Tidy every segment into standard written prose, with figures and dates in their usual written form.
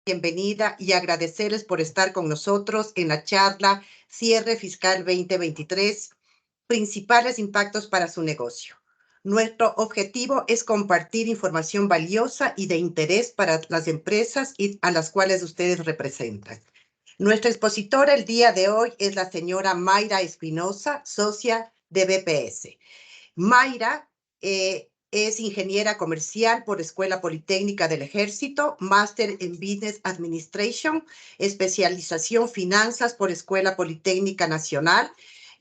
Bienvenida y agradecerles por estar con nosotros en la charla Cierre Fiscal 2023, principales impactos para su negocio. Nuestro objetivo es compartir información valiosa y de interés para las empresas a las cuales ustedes representan. Nuestra expositora el día de hoy es la señora Mayra Espinosa, socia de BPS. Mayra es ingeniera comercial por Escuela Politécnica del Ejército, máster en Business Administration, especialización finanzas por Escuela Politécnica Nacional,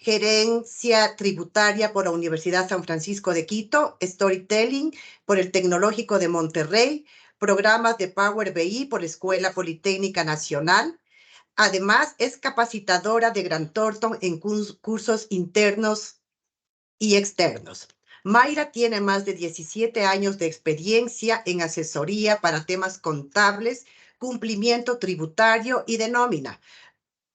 gerencia tributaria por la Universidad San Francisco de Quito, storytelling por el Tecnológico de Monterrey, programas de Power BI por Escuela Politécnica Nacional. Además, es capacitadora de Grant Thornton en cursos internos y externos. Mayra tiene más de 17 años de experiencia en asesoría para temas contables, cumplimiento tributario y de nómina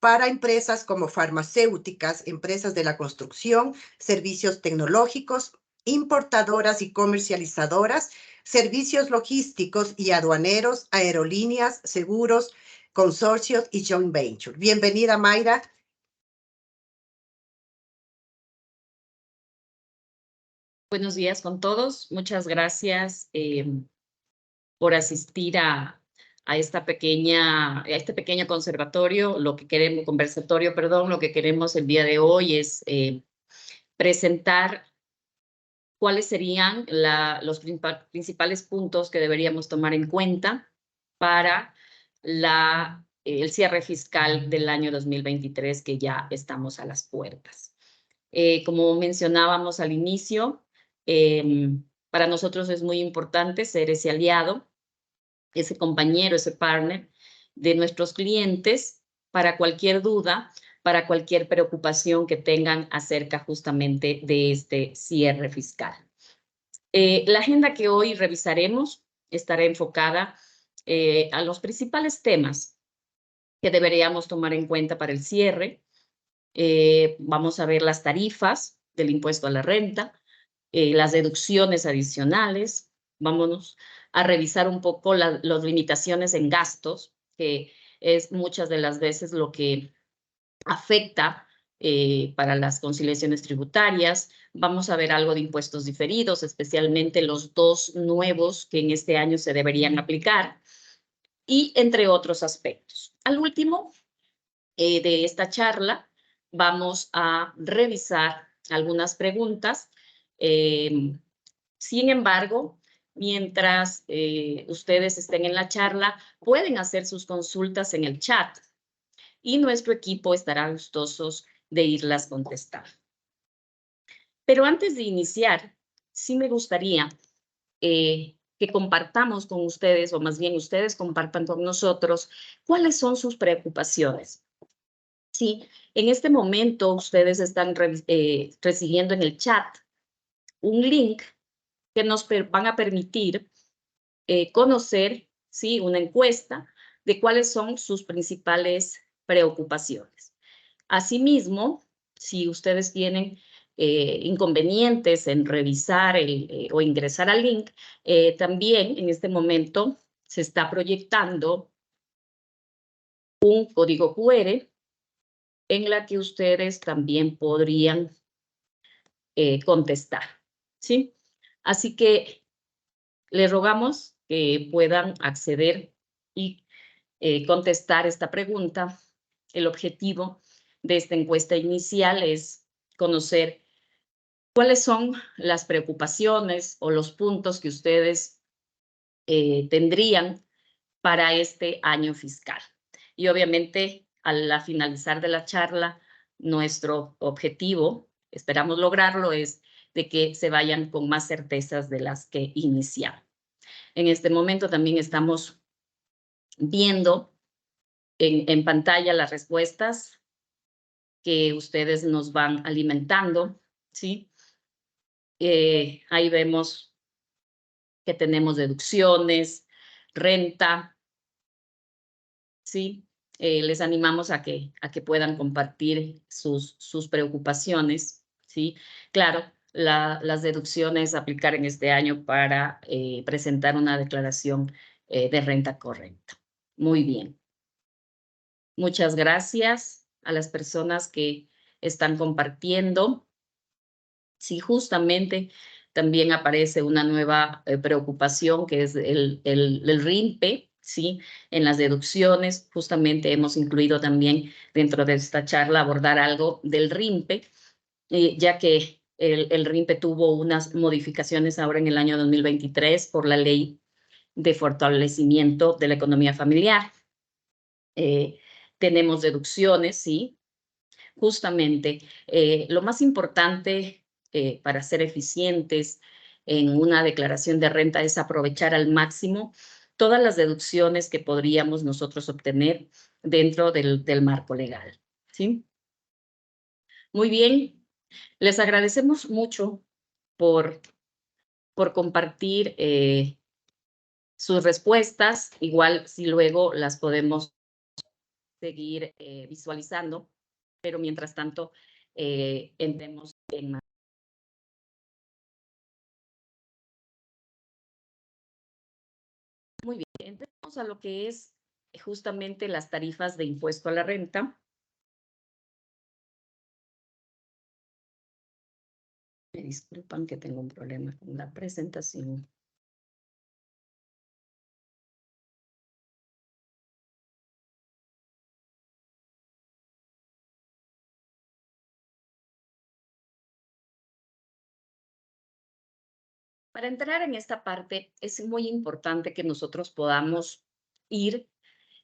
para empresas como farmacéuticas, empresas de la construcción, servicios tecnológicos, importadoras y comercializadoras, servicios logísticos y aduaneros, aerolíneas, seguros, consorcios y joint venture. Bienvenida, Mayra. Buenos días con todos. Muchas gracias por asistir a este pequeño conversatorio. Lo que queremos el día de hoy es presentar cuáles serían los principales puntos que deberíamos tomar en cuenta para el cierre fiscal del año 2023, que ya estamos a las puertas. Como mencionábamos al inicio, para nosotros es muy importante ser ese aliado, ese compañero, ese partner de nuestros clientes para cualquier duda, para cualquier preocupación que tengan acerca justamente de este cierre fiscal. La agenda que hoy revisaremos estará enfocada a los principales temas que deberíamos tomar en cuenta para el cierre. Vamos a ver las tarifas del impuesto a la renta, las deducciones adicionales. Vámonos a revisar un poco las limitaciones en gastos, que es muchas de las veces lo que afecta para las conciliaciones tributarias. Vamos a ver algo de impuestos diferidos, especialmente los dos nuevos que en este año se deberían aplicar, y entre otros aspectos. Al último de esta charla, vamos a revisar algunas preguntas. Sin embargo, mientras ustedes estén en la charla, pueden hacer sus consultas en el chat y nuestro equipo estará gustosos de irlas contestar. Pero antes de iniciar, sí me gustaría que compartamos con ustedes, o más bien ustedes compartan con nosotros, cuáles son sus preocupaciones. Sí, en este momento ustedes están recibiendo en el chat un link que nos van a permitir conocer, ¿sí?, una encuesta de cuáles son sus principales preocupaciones. Asimismo, si ustedes tienen inconvenientes en revisar o ingresar al link, también en este momento se está proyectando un código QR en la que ustedes también podrían contestar, ¿sí? Así que les rogamos que puedan acceder y contestar esta pregunta. El objetivo de esta encuesta inicial es conocer cuáles son las preocupaciones o los puntos que ustedes tendrían para este año fiscal. Y obviamente, al finalizar de la charla, nuestro objetivo, esperamos lograrlo, es de que se vayan con más certezas de las que iniciaron. En este momento también estamos viendo en pantalla las respuestas que ustedes nos van alimentando, ¿sí? Ahí vemos que tenemos deducciones, renta, ¿sí? Les animamos a que puedan compartir sus preocupaciones, ¿sí? Claro, las deducciones aplicar en este año para presentar una declaración de renta correcta. Muy bien. Muchas gracias a las personas que están compartiendo. Sí, justamente también aparece una nueva preocupación que es el RIMPE, ¿sí? En las deducciones, justamente hemos incluido también dentro de esta charla abordar algo del RIMPE, ya que el RIMPE tuvo unas modificaciones ahora en el año 2023 por la Ley de Fortalecimiento de la Economía Familiar. Tenemos deducciones, ¿sí? Justamente, lo más importante para ser eficientes en una declaración de renta es aprovechar al máximo todas las deducciones que podríamos nosotros obtener dentro del marco legal, ¿sí? Muy bien, les agradecemos mucho por, por compartir sus respuestas. Igual si luego las podemos seguir visualizando, pero mientras tanto entremos en más. Muy bien, entremos a lo que es justamente las tarifas de impuesto a la renta. Me disculpan que tengo un problema con la presentación. Para entrar en esta parte, es muy importante que nosotros podamos ir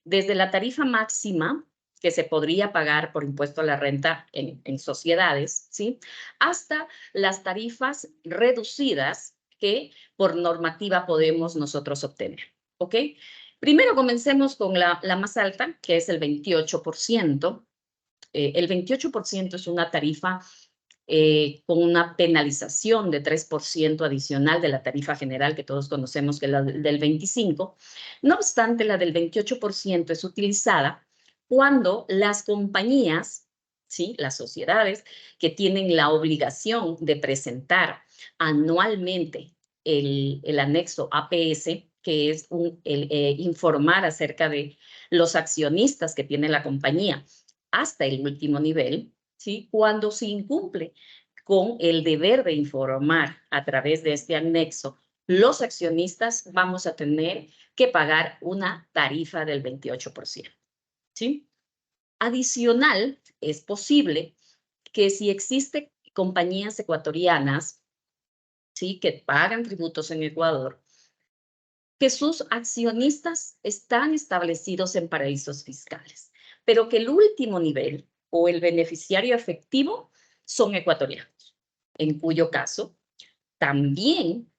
desde la tarifa máxima que se podría pagar por impuesto a la renta en sociedades, ¿sí? Hasta las tarifas reducidas que por normativa podemos nosotros obtener, ¿ok? Primero comencemos con la más alta, que es el 28%. El 28% es una tarifa con una penalización de 3% adicional de la tarifa general que todos conocemos, que es la del 25%. No obstante, la del 28% es utilizada cuando las compañías, ¿sí? Las sociedades que tienen la obligación de presentar anualmente el anexo APS, que es informar acerca de los accionistas que tiene la compañía hasta el último nivel, ¿sí? Cuando se incumple con el deber de informar a través de este anexo, los accionistas vamos a tener que pagar una tarifa del 28%, ¿sí? Adicional, es posible que si existen compañías ecuatorianas, ¿sí? Que pagan tributos en Ecuador, que sus accionistas están establecidos en paraísos fiscales, pero que el último nivel o el beneficiario efectivo son ecuatorianos, en cuyo caso también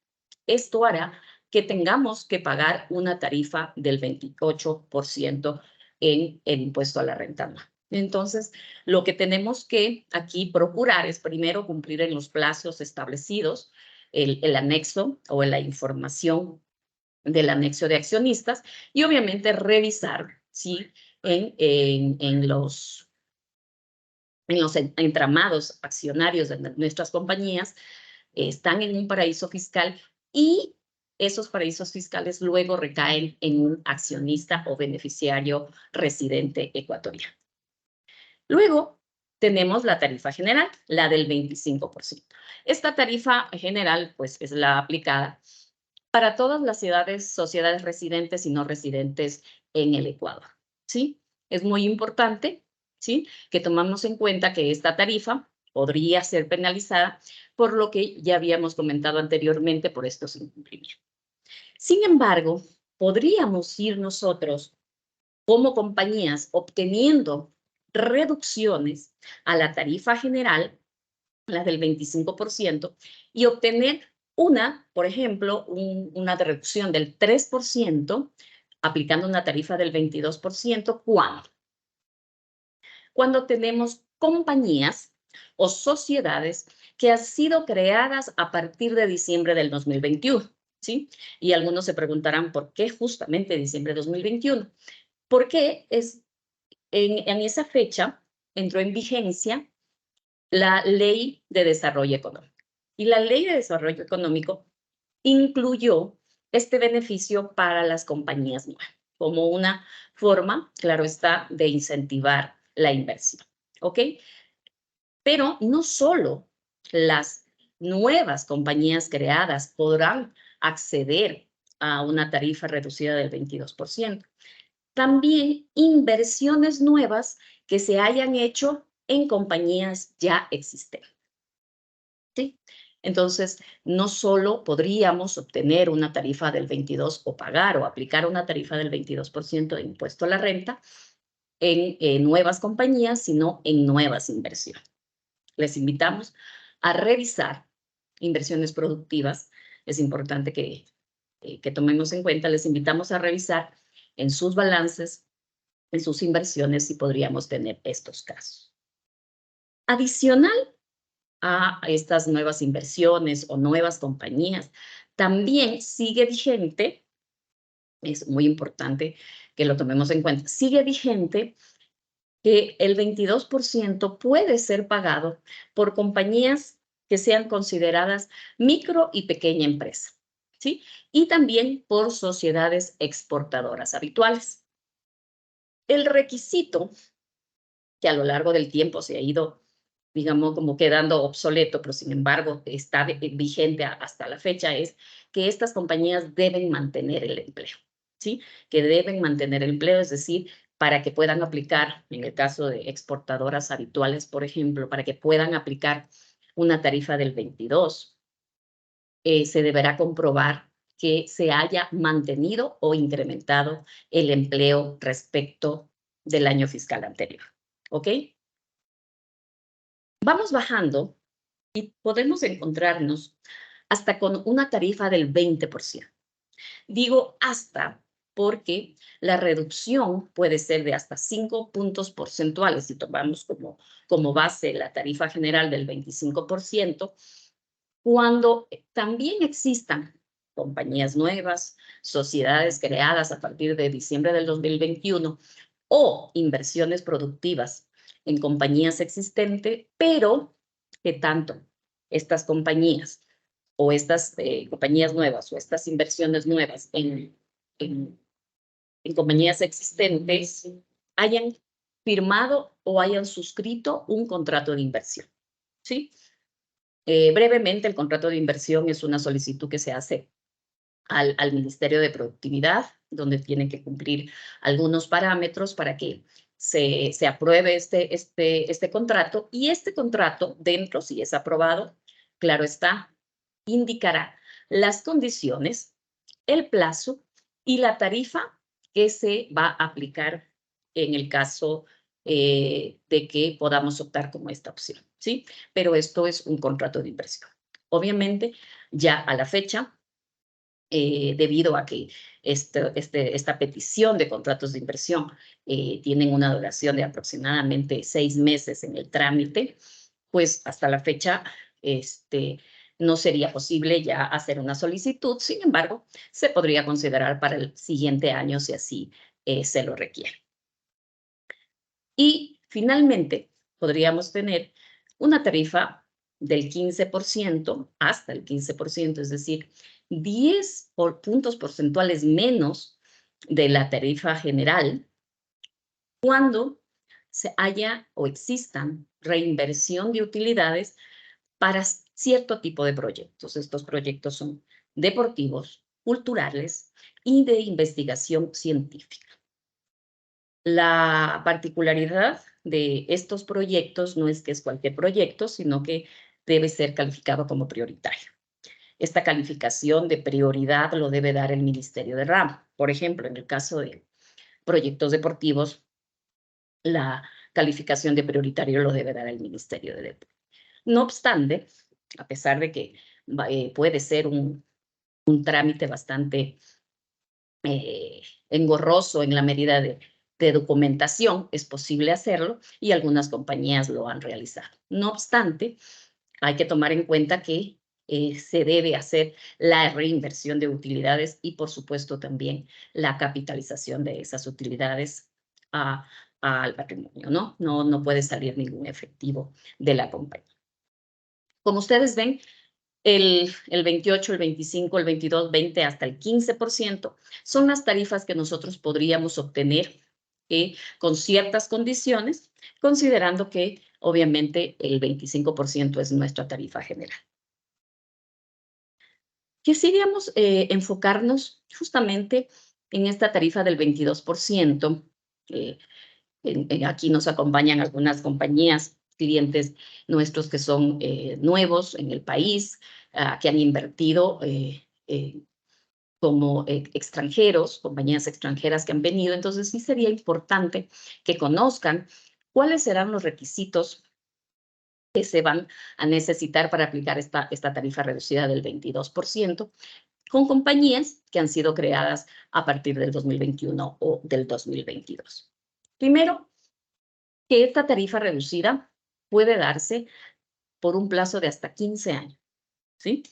esto hará que tengamos que pagar una tarifa del 28% en el impuesto a la renta anual. Entonces, lo que tenemos que aquí procurar es primero cumplir en los plazos establecidos el anexo o la información del anexo de accionistas y obviamente revisar si en los entramados accionarios de nuestras compañías están en un paraíso fiscal y esos paraísos fiscales luego recaen en un accionista o beneficiario residente ecuatoriano. Luego tenemos la tarifa general, la del 25%. Esta tarifa general pues es la aplicada para todas las sociedades residentes y no residentes en el Ecuador, ¿sí? Es muy importante, ¿sí? Que tomamos en cuenta que esta tarifa podría ser penalizada por lo que ya habíamos comentado anteriormente por estos incumplimientos. Sin embargo, podríamos ir nosotros como compañías obteniendo reducciones a la tarifa general, la del 25%, y obtener por ejemplo, una reducción del 3%, aplicando una tarifa del 22%, cuando tenemos compañías o sociedades que han sido creadas a partir de diciembre del 2021, ¿sí? Y algunos se preguntarán, ¿por qué justamente diciembre de 2021? Porque en esa fecha entró en vigencia la Ley de Desarrollo Económico. Y la Ley de Desarrollo Económico incluyó este beneficio para las compañías nuevas. como una forma, claro está, de incentivar la inversión, ¿ok? Pero no solo las nuevas compañías creadas podrán acceder a una tarifa reducida del 22%. También inversiones nuevas que se hayan hecho en compañías ya existentes. ¿Sí? Entonces, no solo podríamos obtener una tarifa del 22 o pagar o aplicar una tarifa del 22% de impuesto a la renta en nuevas compañías, sino en nuevas inversiones. Les invitamos a revisar inversiones productivas. Es importante que tomemos en cuenta, les invitamos a revisar en sus balances, en sus inversiones, si podríamos tener estos casos. Adicional a estas nuevas inversiones o nuevas compañías, también sigue vigente, es muy importante que lo tomemos en cuenta, sigue vigente que el 22% puede ser pagado por compañías que sean consideradas micro y pequeña empresa, ¿sí? Y también por sociedades exportadoras habituales. El requisito que a lo largo del tiempo se ha ido, digamos, como quedando obsoleto, pero sin embargo está vigente hasta la fecha, es que estas compañías deben mantener el empleo, ¿sí? Que deben mantener el empleo, es decir, para que puedan aplicar, en el caso de exportadoras habituales, por ejemplo, para que puedan aplicar una tarifa del 22, se deberá comprobar que se haya mantenido o incrementado el empleo respecto del año fiscal anterior, ¿ok? Vamos bajando y podemos encontrarnos hasta con una tarifa del 20%. Digo hasta porque la reducción puede ser de hasta 5 puntos porcentuales si tomamos como base la tarifa general del 25%, cuando también existan compañías nuevas, sociedades creadas a partir de diciembre del 2021 o inversiones productivas en compañías existentes, pero que tanto estas compañías o estas compañías nuevas o estas inversiones nuevas en, en compañías existentes hayan firmado o hayan suscrito un contrato de inversión, ¿sí? Brevemente, el contrato de inversión es una solicitud que se hace al Ministerio de Productividad, donde tienen que cumplir algunos parámetros para que se apruebe este contrato. Y este contrato, dentro, si es aprobado, claro está, indicará las condiciones, el plazo y la tarifa que se va a aplicar en el caso de que podamos optar como esta opción, ¿sí? Pero esto es un contrato de inversión. Obviamente, ya a la fecha, debido a que esta petición de contratos de inversión tienen una duración de aproximadamente 6 meses en el trámite, pues hasta la fecha no sería posible ya hacer una solicitud. Sin embargo, se podría considerar para el siguiente año si así se lo requiere. Y finalmente, podríamos tener una tarifa del 15% hasta el 15%, es decir, 10 puntos porcentuales menos de la tarifa general cuando se haya o existan reinversión de utilidades para cierto tipo de proyectos. Estos proyectos son deportivos, culturales y de investigación científica. La particularidad de estos proyectos no es que es cualquier proyecto, sino que debe ser calificado como prioritario. Esta calificación de prioridad lo debe dar el Ministerio de Ramo. Por ejemplo, en el caso de proyectos deportivos, la calificación de prioritario lo debe dar el Ministerio de Deportes. No obstante, a pesar de que puede ser un trámite bastante engorroso en la medida de documentación, es posible hacerlo y algunas compañías lo han realizado. No obstante, hay que tomar en cuenta que se debe hacer la reinversión de utilidades y, por supuesto, también la capitalización de esas utilidades al patrimonio, ¿no? No puede salir ningún efectivo de la compañía. Como ustedes ven, El 28, el 25, el 22, 20 hasta el 15% son las tarifas que nosotros podríamos obtener con ciertas condiciones, considerando que obviamente el 25% es nuestra tarifa general. Quisiéramos enfocarnos justamente en esta tarifa del 22%. Aquí nos acompañan algunas compañías, clientes nuestros que son nuevos en el país, que han invertido como extranjeros, compañías extranjeras que han venido. Entonces sí sería importante que conozcan cuáles serán los requisitos que se van a necesitar para aplicar esta tarifa reducida del 22% con compañías que han sido creadas a partir del 2021 o del 2022. Primero, que esta tarifa reducida puede darse por un plazo de hasta 15 años, ¿sí?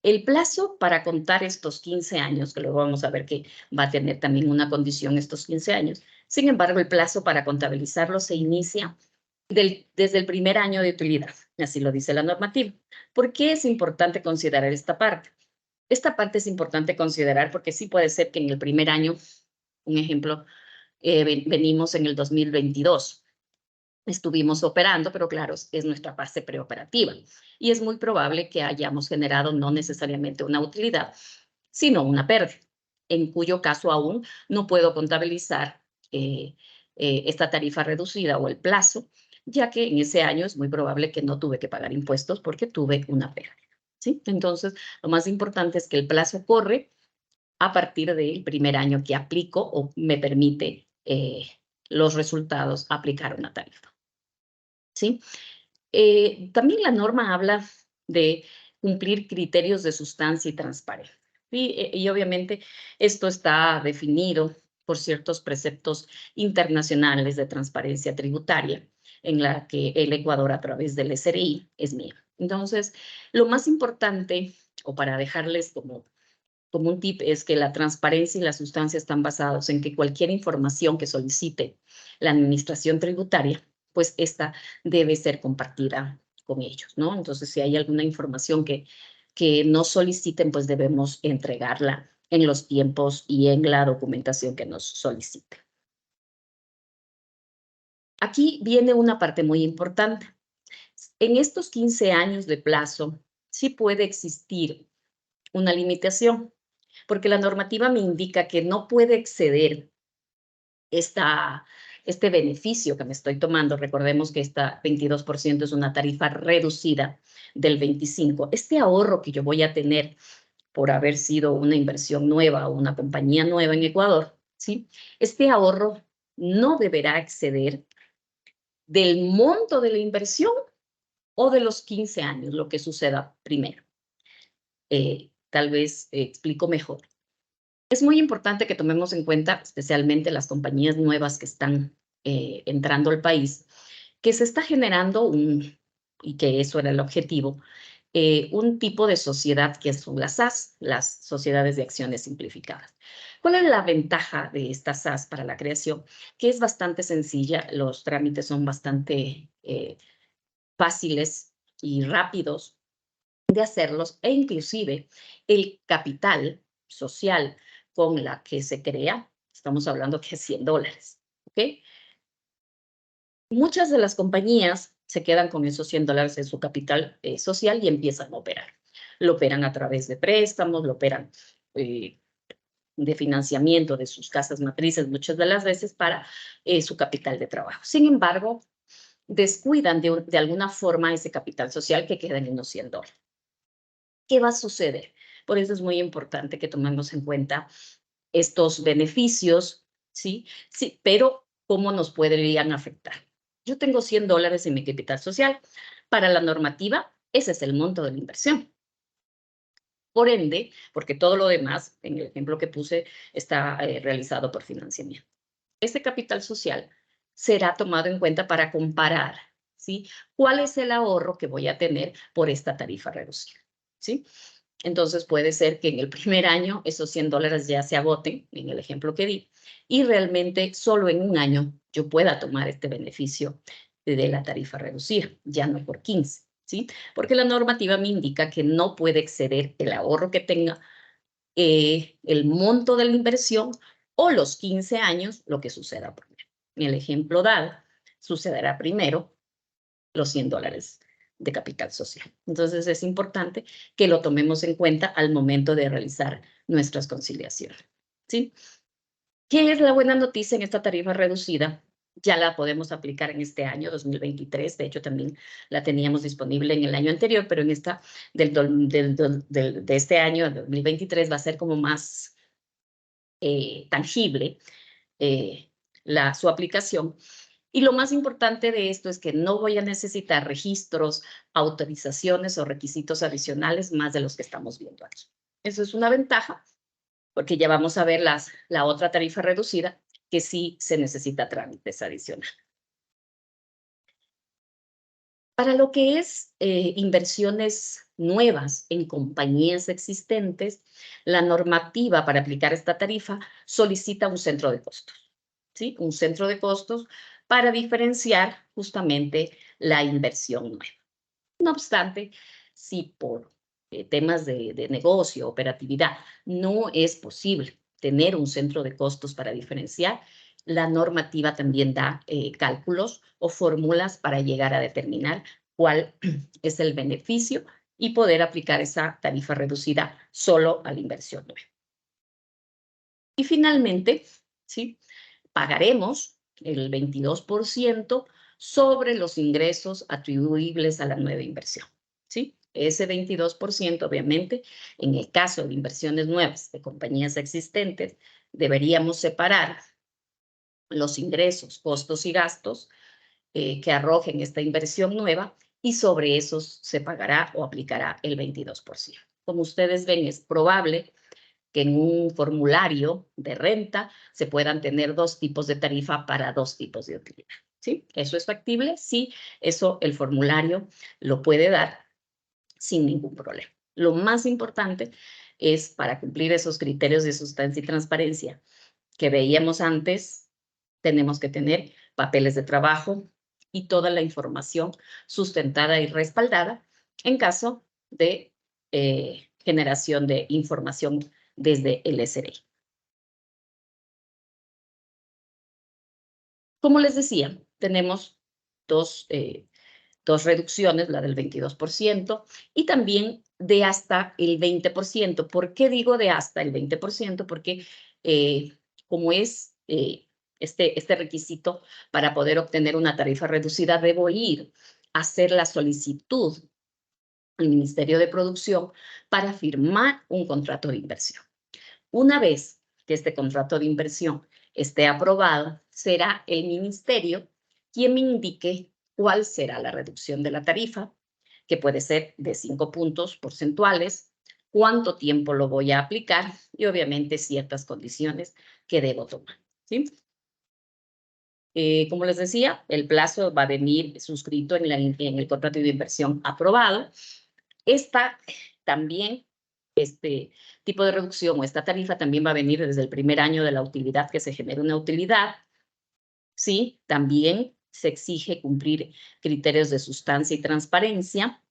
El plazo para contar estos 15 años, que luego vamos a ver que va a tener también una condición estos 15 años, sin embargo, el plazo para contabilizarlo se inicia desde el primer año de utilidad, así lo dice la normativa. ¿Por qué es importante considerar esta parte? Esta parte es importante considerar porque sí puede ser que en el primer año, un ejemplo, venimos en el 2022, estuvimos operando, pero claro, es nuestra fase preoperativa y es muy probable que hayamos generado no necesariamente una utilidad, sino una pérdida, en cuyo caso aún no puedo contabilizar esta tarifa reducida o el plazo, ya que en ese año es muy probable que no tuve que pagar impuestos porque tuve una pérdida, ¿sí? Entonces, lo más importante es que el plazo corre a partir del primer año que aplico o me permite los resultados aplicar una tarifa, ¿sí? También la norma habla de cumplir criterios de sustancia y transparencia. Y obviamente esto está definido por ciertos preceptos internacionales de transparencia tributaria, en la que el Ecuador a través del SRI es mío. Entonces, lo más importante, o para dejarles como un tip, es que la transparencia y la sustancia están basados en que cualquier información que solicite la administración tributaria, pues esta debe ser compartida con ellos, ¿no? Entonces, si hay alguna información que no soliciten, pues debemos entregarla en los tiempos y en la documentación que nos solicite. Aquí viene una parte muy importante. En estos 15 años de plazo, sí puede existir una limitación, porque la normativa me indica que no puede exceder este beneficio que me estoy tomando. Recordemos que esta 22% es una tarifa reducida del 25%. Este ahorro que yo voy a tener por haber sido una inversión nueva o una compañía nueva en Ecuador, ¿sí? Este ahorro no deberá exceder del monto de la inversión o de los 15 años, lo que suceda primero. Tal vez explico mejor. Es muy importante que tomemos en cuenta, especialmente las compañías nuevas que están entrando al país, que se está generando y que eso era el objetivo, un tipo de sociedad que son las SAS, las sociedades de acciones simplificadas. ¿Cuál es la ventaja de esta SAS para la creación? Que es bastante sencilla, los trámites son bastante fáciles y rápidos de hacerlos, e inclusive el capital social con la que se crea, estamos hablando que es $100, ¿ok? Muchas de las compañías se quedan con esos $100 en su capital social y empiezan a operar. Lo operan a través de préstamos, lo operan de financiamiento de sus casas matrices, muchas de las veces para su capital de trabajo. Sin embargo, descuidan de alguna forma ese capital social que queda en unos $100. ¿Qué va a suceder? Por eso es muy importante que tomemos en cuenta estos beneficios, ¿sí? Sí, pero ¿cómo nos podrían afectar? Yo tengo $100 en mi capital social. Para la normativa, ese es el monto de la inversión. Por ende, porque todo lo demás, en el ejemplo que puse, está realizado por financiamiento. Este capital social será tomado en cuenta para comparar, ¿sí? ¿Cuál es el ahorro que voy a tener por esta tarifa reducida? ¿Sí? Entonces puede ser que en el primer año esos $100 ya se agoten, en el ejemplo que di, y realmente solo en un año yo pueda tomar este beneficio de la tarifa reducida, ya no por 15. ¿sí? Porque la normativa me indica que no puede exceder el ahorro que tenga, el monto de la inversión o los 15 años, lo que suceda primero. En el ejemplo dado, sucederá primero los $100 de capital social. Entonces, es importante que lo tomemos en cuenta al momento de realizar nuestras conciliaciones, ¿sí? ¿Qué es la buena noticia en esta tarifa reducida? Ya la podemos aplicar en este año 2023. De hecho, también la teníamos disponible en el año anterior, pero en esta de este año, 2023, va a ser como más tangible su aplicación. Y lo más importante de esto es que no voy a necesitar registros, autorizaciones o requisitos adicionales más de los que estamos viendo aquí. Eso es una ventaja, porque ya vamos a ver la otra tarifa reducida, que sí se necesita trámites adicionales. Para lo que es inversiones nuevas en compañías existentes, la normativa para aplicar esta tarifa solicita un centro de costos, ¿sí? Un centro de costos para diferenciar justamente la inversión nueva. No obstante, si por temas de negocio, operatividad, no es posible tener un centro de costos para diferenciar, la normativa también da cálculos o fórmulas para llegar a determinar cuál es el beneficio y poder aplicar esa tarifa reducida solo a la inversión nueva. Y finalmente, ¿sí? Pagaremos el 22% sobre los ingresos atribuibles a la nueva inversión, ¿sí? Ese 22%, obviamente, en el caso de inversiones nuevas de compañías existentes, deberíamos separar los ingresos, costos y gastos que arrojen esta inversión nueva y sobre esos se pagará o aplicará el 22%. Como ustedes ven, es probable que en un formulario de renta se puedan tener dos tipos de tarifa para dos tipos de utilidad, ¿sí? ¿Eso es factible? Sí, eso el formulario lo puede dar sin ningún problema. Lo más importante es, para cumplir esos criterios de sustancia y transparencia que veíamos antes, tenemos que tener papeles de trabajo y toda la información sustentada y respaldada en caso de generación de información desde el SRI. Como les decía, tenemos dos reducciones, la del 22% y también de hasta el 20%. ¿Por qué digo de hasta el 20%? Porque como es este requisito para poder obtener una tarifa reducida, debo ir a hacer la solicitud al Ministerio de Producción para firmar un contrato de inversión. Una vez que este contrato de inversión esté aprobado, será el ministerio quien me indique cuál será la reducción de la tarifa, que puede ser de 5 puntos porcentuales, cuánto tiempo lo voy a aplicar y obviamente ciertas condiciones que debo tomar, ¿sí? Como les decía, el plazo va a venir suscrito en el contrato de inversión aprobado. También, este tipo de reducción o esta tarifa también va a venir desde el primer año de la utilidad que se genere una utilidad. Sí, también se exige cumplir criterios de sustancia y transparencia.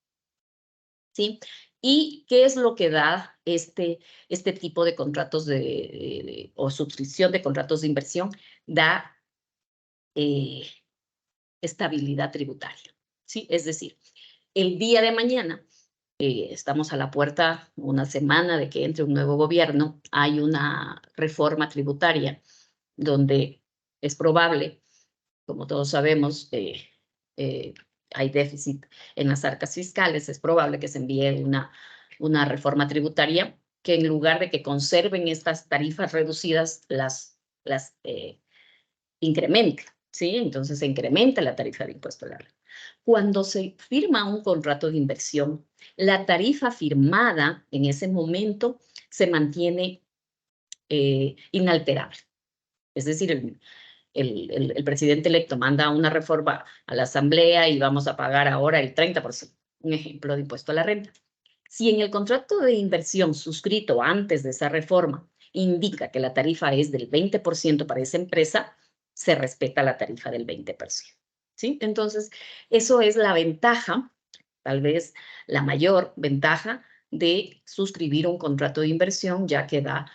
¿Sí? ¿Y qué es lo que da este tipo de contratos o suscripción de contratos de inversión? Da estabilidad tributaria. ¿Sí? Es decir, el día de mañana, estamos a la puerta una semana de que entre un nuevo gobierno, hay una reforma tributaria donde es probable, como todos sabemos, hay déficit en las arcas fiscales, es probable que se envíe una reforma tributaria que en lugar de que conserven estas tarifas reducidas, las incremente, ¿sí? Entonces se incrementa la tarifa de impuesto a la renta. Cuando se firma un contrato de inversión, la tarifa firmada en ese momento se mantiene inalterable. Es decir, el presidente electo manda una reforma a la Asamblea y vamos a pagar ahora el 30%, un ejemplo de impuesto a la renta. Si en el contrato de inversión suscrito antes de esa reforma indica que la tarifa es del 20% para esa empresa, se respeta la tarifa del 20%. ¿Sí? Entonces, eso es la ventaja tal vez la mayor ventaja de suscribir un contrato de inversión, ya que da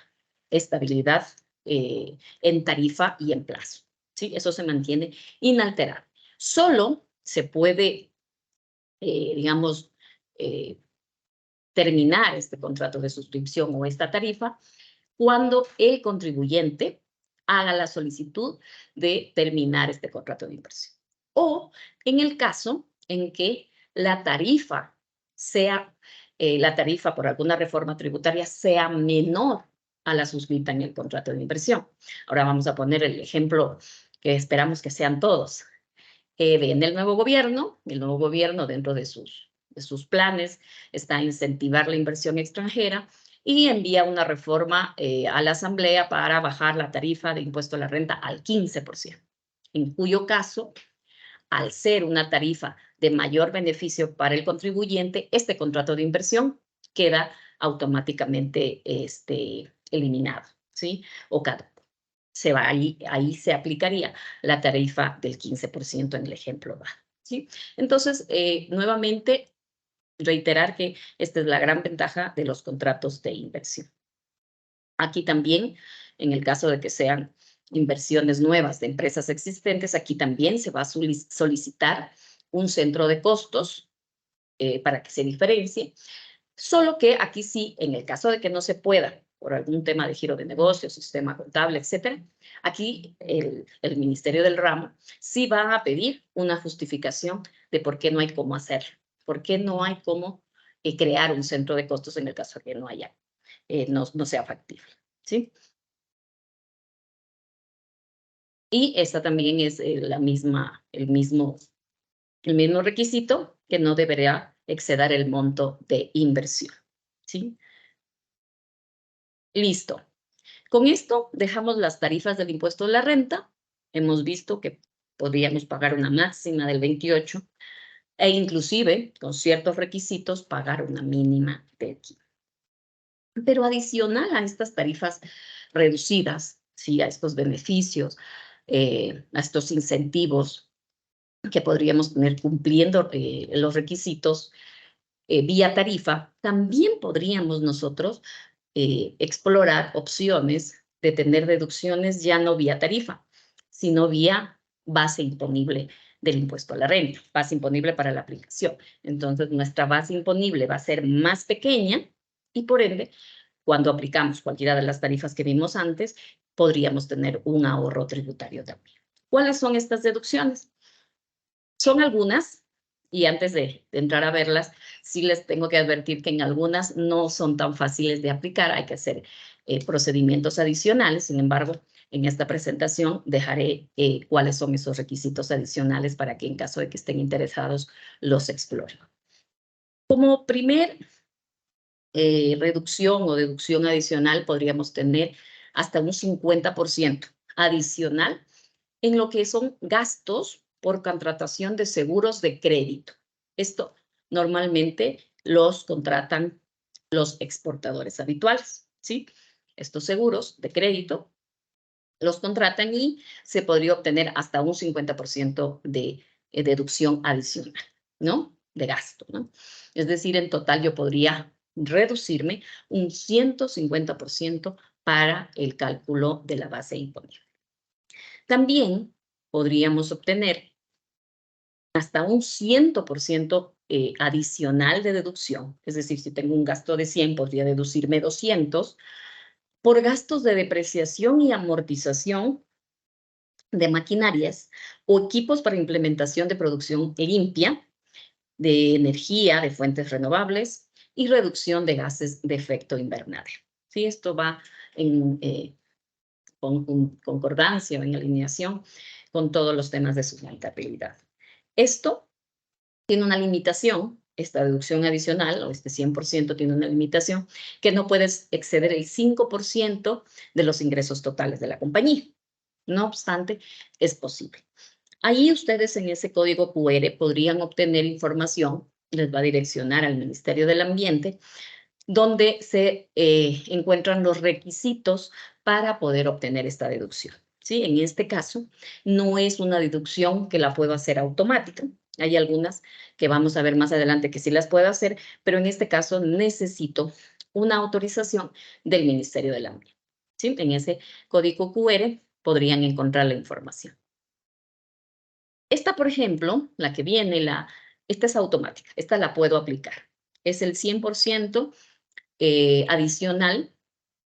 estabilidad en tarifa y en plazo. ¿Sí? Eso se mantiene inalterable. Solo se puede, digamos, terminar este contrato de suscripción o esta tarifa cuando el contribuyente haga la solicitud de terminar este contrato de inversión. O en el caso en que la tarifa sea, la tarifa por alguna reforma tributaria sea menor a la suscrita en el contrato de inversión. Ahora vamos a poner el ejemplo que esperamos que sean todos. Viene el nuevo gobierno dentro de sus planes está incentivar la inversión extranjera y envía una reforma a la Asamblea para bajar la tarifa de impuesto a la renta al 15%, en cuyo caso, al ser una tarifa de mayor beneficio para el contribuyente, este contrato de inversión queda automáticamente eliminado, ¿sí? O caduco. Ahí se aplicaría la tarifa del 15% en el ejemplo dado, ¿sí? Entonces, nuevamente, reiterar que esta es la gran ventaja de los contratos de inversión. Aquí también, en el caso de que sean inversiones nuevas de empresas existentes, aquí también se va a solicitar un centro de costos para que se diferencie, solo que aquí sí, en el caso de que no se pueda, por algún tema de giro de negocios, sistema contable, etcétera, aquí el Ministerio del Ramo sí va a pedir una justificación de por qué no hay cómo hacerlo, por qué no hay cómo crear un centro de costos en el caso de que no haya, no sea factible, ¿sí? Y esta también es el mismo requisito, que no deberá exceder el monto de inversión, ¿sí? Listo. Con esto dejamos las tarifas del impuesto de la renta. Hemos visto que podríamos pagar una máxima del 28 e inclusive, con ciertos requisitos, pagar una mínima del 15. Pero adicional a estas tarifas reducidas, ¿sí? A estos beneficios, a estos incentivos que podríamos tener cumpliendo los requisitos vía tarifa, también podríamos nosotros explorar opciones de tener deducciones ya no vía tarifa, sino vía base imponible del impuesto a la renta, base imponible para la aplicación. Entonces, nuestra base imponible va a ser más pequeña y, por ende, cuando aplicamos cualquiera de las tarifas que vimos antes, podríamos tener un ahorro tributario también. ¿Cuáles son estas deducciones? Son algunas, y antes de entrar a verlas, sí les tengo que advertir que en algunas no son tan fáciles de aplicar, hay que hacer procedimientos adicionales. Sin embargo, en esta presentación dejaré cuáles son esos requisitos adicionales para que en caso de que estén interesados los exploren. Como primer reducción o deducción adicional, podríamos tener hasta un 50% adicional en lo que son gastos por contratación de seguros de crédito. Esto normalmente los contratan los exportadores habituales, ¿sí? Estos seguros de crédito los contratan y se podría obtener hasta un 50% de deducción adicional, ¿no? De gasto, ¿no? Es decir, en total yo podría reducirme un 150% para el cálculo de la base imponible. También podríamos obtener hasta un 100% adicional de deducción. Es decir, si tengo un gasto de 100, podría deducirme 200 por gastos de depreciación y amortización de maquinarias o equipos para implementación de producción limpia, de energía, de fuentes renovables y reducción de gases de efecto invernadero. Sí, esto va en concordancia o en alineación con todos los temas de sustentabilidad. Esto tiene una limitación, esta deducción adicional o este 100% tiene una limitación que no puedes exceder el 5% de los ingresos totales de la compañía. No obstante, es posible. Ahí ustedes en ese código QR podrían obtener información, les va a direccionar al Ministerio del Ambiente, donde se encuentran los requisitos para poder obtener esta deducción. ¿Sí? En este caso, no es una deducción que la puedo hacer automática, Hay algunas que vamos a ver más adelante que sí las puedo hacer, pero en este caso necesito una autorización del Ministerio del Ambiente. ¿Sí? En ese código QR podrían encontrar la información. Esta, por ejemplo, la que viene, esta es automática, esta la puedo aplicar. Es el 100% adicional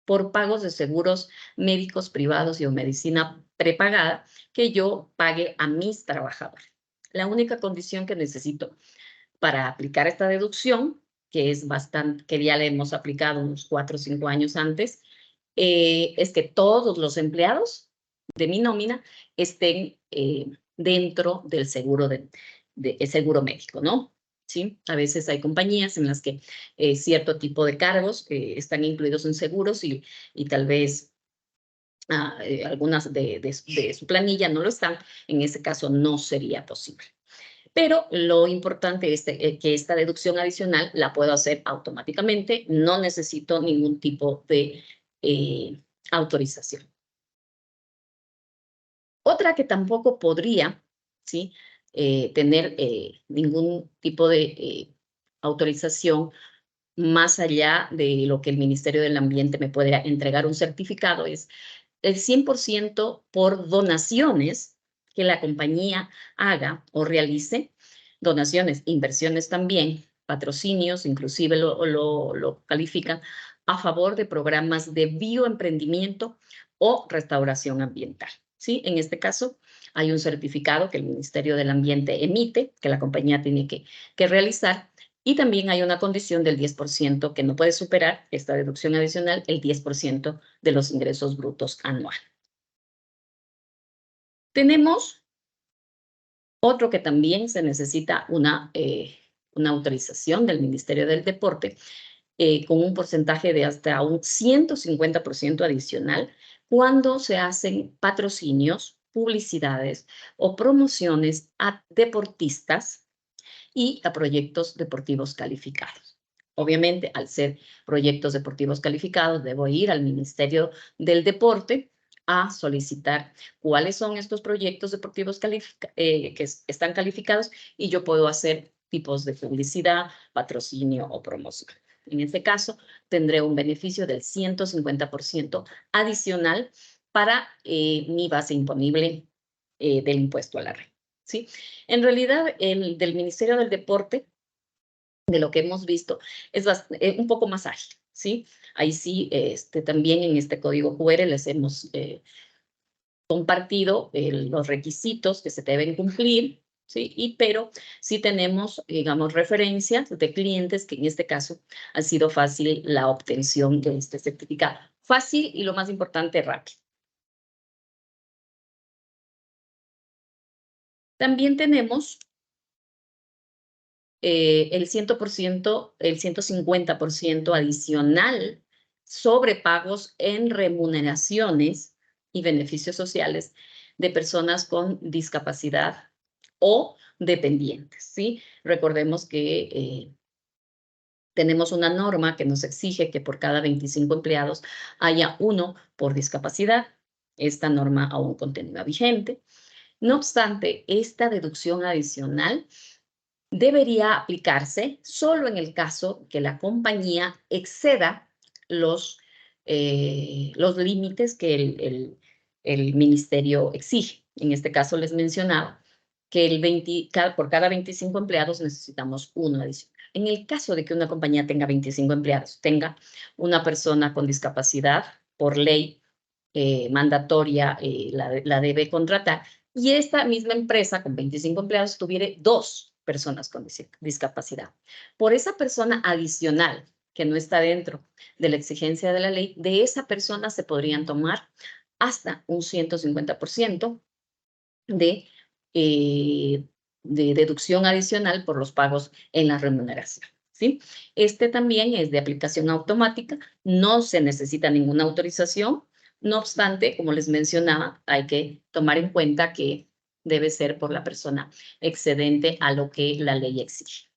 por pagos de seguros médicos privados y o medicina prepagada que yo pague a mis trabajadores. La única condición que necesito para aplicar esta deducción, que es bastante, que ya le hemos aplicado unos 4 o 5 años antes, es que todos los empleados de mi nómina estén dentro del seguro, seguro médico, ¿no? ¿Sí? A veces hay compañías en las que cierto tipo de cargos están incluidos en seguros y tal vez algunas de su planilla no lo están. En ese caso no sería posible. Pero lo importante es que esta deducción adicional la puedo hacer automáticamente, no necesito ningún tipo de autorización. Otra que tampoco podría, ¿sí? Tener ningún tipo de autorización más allá de lo que el Ministerio del Ambiente me puede entregar un certificado es el 100% por donaciones que la compañía haga o realice, donaciones, inversiones también, patrocinios, inclusive lo califican a favor de programas de bioemprendimiento o restauración ambiental. ¿Sí? En este caso, hay un certificado que el Ministerio del Ambiente emite, que la compañía tiene que realizar, y también hay una condición del 10% que no puede superar esta deducción adicional, el 10% de los ingresos brutos anuales. Tenemos otro que también se necesita una autorización del Ministerio del Deporte con un porcentaje de hasta un 150% adicional cuando se hacen patrocinios, publicidades o promociones a deportistas y a proyectos deportivos calificados. Obviamente, al ser proyectos deportivos calificados, debo ir al Ministerio del Deporte a solicitar cuáles son estos proyectos deportivos que están calificados y yo puedo hacer tipos de publicidad, patrocinio o promoción. En este caso, tendré un beneficio del 150% adicional para mi base imponible del impuesto a la renta. ¿Sí? En realidad, el del Ministerio del Deporte, de lo que hemos visto, es un poco más ágil, ¿sí? Ahí sí, también en este código QR les hemos compartido los requisitos que se deben cumplir, ¿sí? Pero sí tenemos, digamos, referencias de clientes que en este caso ha sido fácil la obtención de este certificado. Fácil y lo más importante, rápido. También tenemos el 100%, el 150% adicional sobre pagos en remuneraciones y beneficios sociales de personas con discapacidad o dependientes, ¿sí? Recordemos que tenemos una norma que nos exige que por cada 25 empleados haya uno por discapacidad. Esta norma aún continúa vigente. No obstante, esta deducción adicional debería aplicarse solo en el caso que la compañía exceda los límites que el ministerio exige. En este caso les mencionaba que por cada 25 empleados necesitamos uno adicional. En el caso de que una compañía tenga 25 empleados, tenga una persona con discapacidad por ley mandatoria, la debe contratar, y esta misma empresa con 25 empleados tuviera 2 personas con discapacidad. Por esa persona adicional que no está dentro de la exigencia de la ley, de esa persona se podrían tomar hasta un 150% de deducción adicional por los pagos en la remuneración. ¿Sí? Este también es de aplicación automática, no se necesita ninguna autorización. No obstante, como les mencionaba, hay que tomar en cuenta que debe ser por la persona excedente a lo que la ley exige.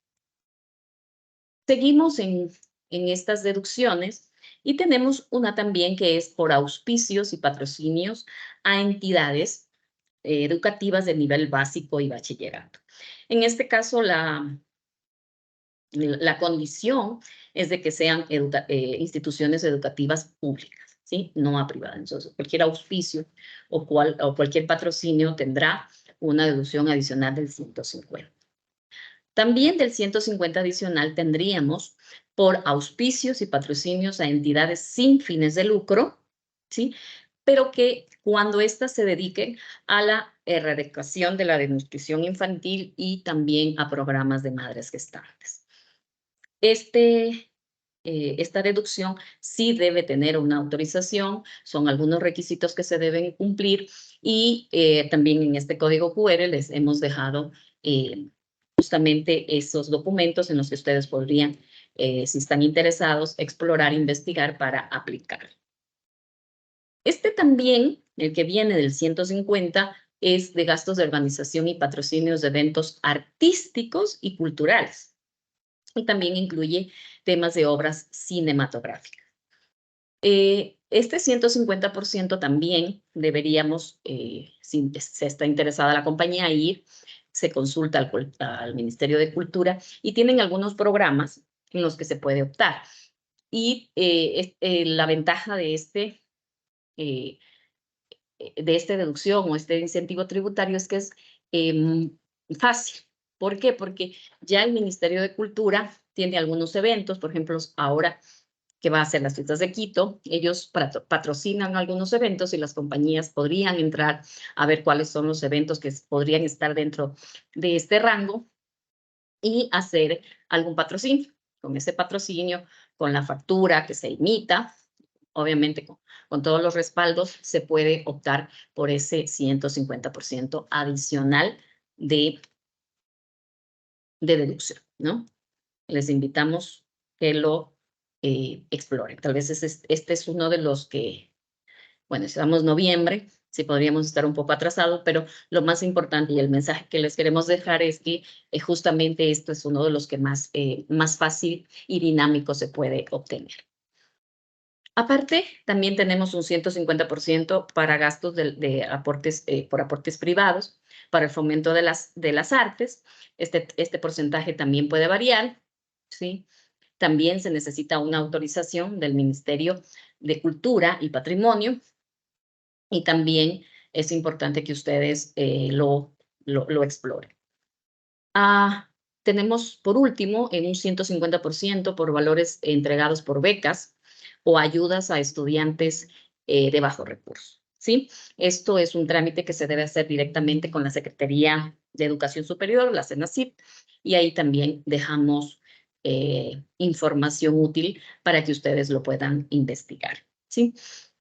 Seguimos en estas deducciones y tenemos una también que es por auspicios y patrocinios a entidades educativas de nivel básico y bachillerato. En este caso, la condición es de que sean instituciones educativas públicas, ¿sí? No a privadas. Entonces, cualquier auspicio o cualquier patrocinio tendrá una deducción adicional del 150. También del 150 adicional tendríamos por auspicios y patrocinios a entidades sin fines de lucro, ¿sí? Pero que cuando éstas se dediquen a la erradicación de la desnutrición infantil y también a programas de madres gestantes. Esta deducción sí debe tener una autorización, son algunos requisitos que se deben cumplir y también en este código QR les hemos dejado justamente esos documentos en los que ustedes podrían, si están interesados, explorar, investigar para aplicar. También, el que viene del 150, es de gastos de organización y patrocinios de eventos artísticos y culturales. Y también incluye temas de obras cinematográficas. Este 150% también deberíamos, si se está interesada la compañía, ir, se consulta al Ministerio de Cultura y tienen algunos programas en los que se puede optar. Y la ventaja de esta deducción o este incentivo tributario es que es fácil. ¿Por qué? Porque ya el Ministerio de Cultura tiene algunos eventos, por ejemplo, ahora que va a ser las fiestas de Quito, ellos patrocinan algunos eventos y las compañías podrían entrar a ver cuáles son los eventos que podrían estar dentro de este rango y hacer algún patrocinio. Con ese patrocinio, con la factura que se imita, obviamente con todos los respaldos, se puede optar por ese 150% adicional de deducción, ¿no? Les invitamos que lo exploren. Tal vez este es uno de los que, bueno, estamos en noviembre, sí podríamos estar un poco atrasados, pero lo más importante y el mensaje que les queremos dejar es que justamente esto es uno de los que más fácil y dinámico se puede obtener. Aparte, también tenemos un 150% para gastos por aportes privados, para el fomento de las artes. Este porcentaje también puede variar, ¿sí? También se necesita una autorización del Ministerio de Cultura y Patrimonio. Y también es importante que ustedes lo exploren. Tenemos, por último, en un 150% por valores entregados por becas o ayudas a estudiantes de bajos recursos, ¿sí? Esto es un trámite que se debe hacer directamente con la Secretaría de Educación Superior, la CENACYT, y ahí también dejamos información útil para que ustedes lo puedan investigar, ¿sí?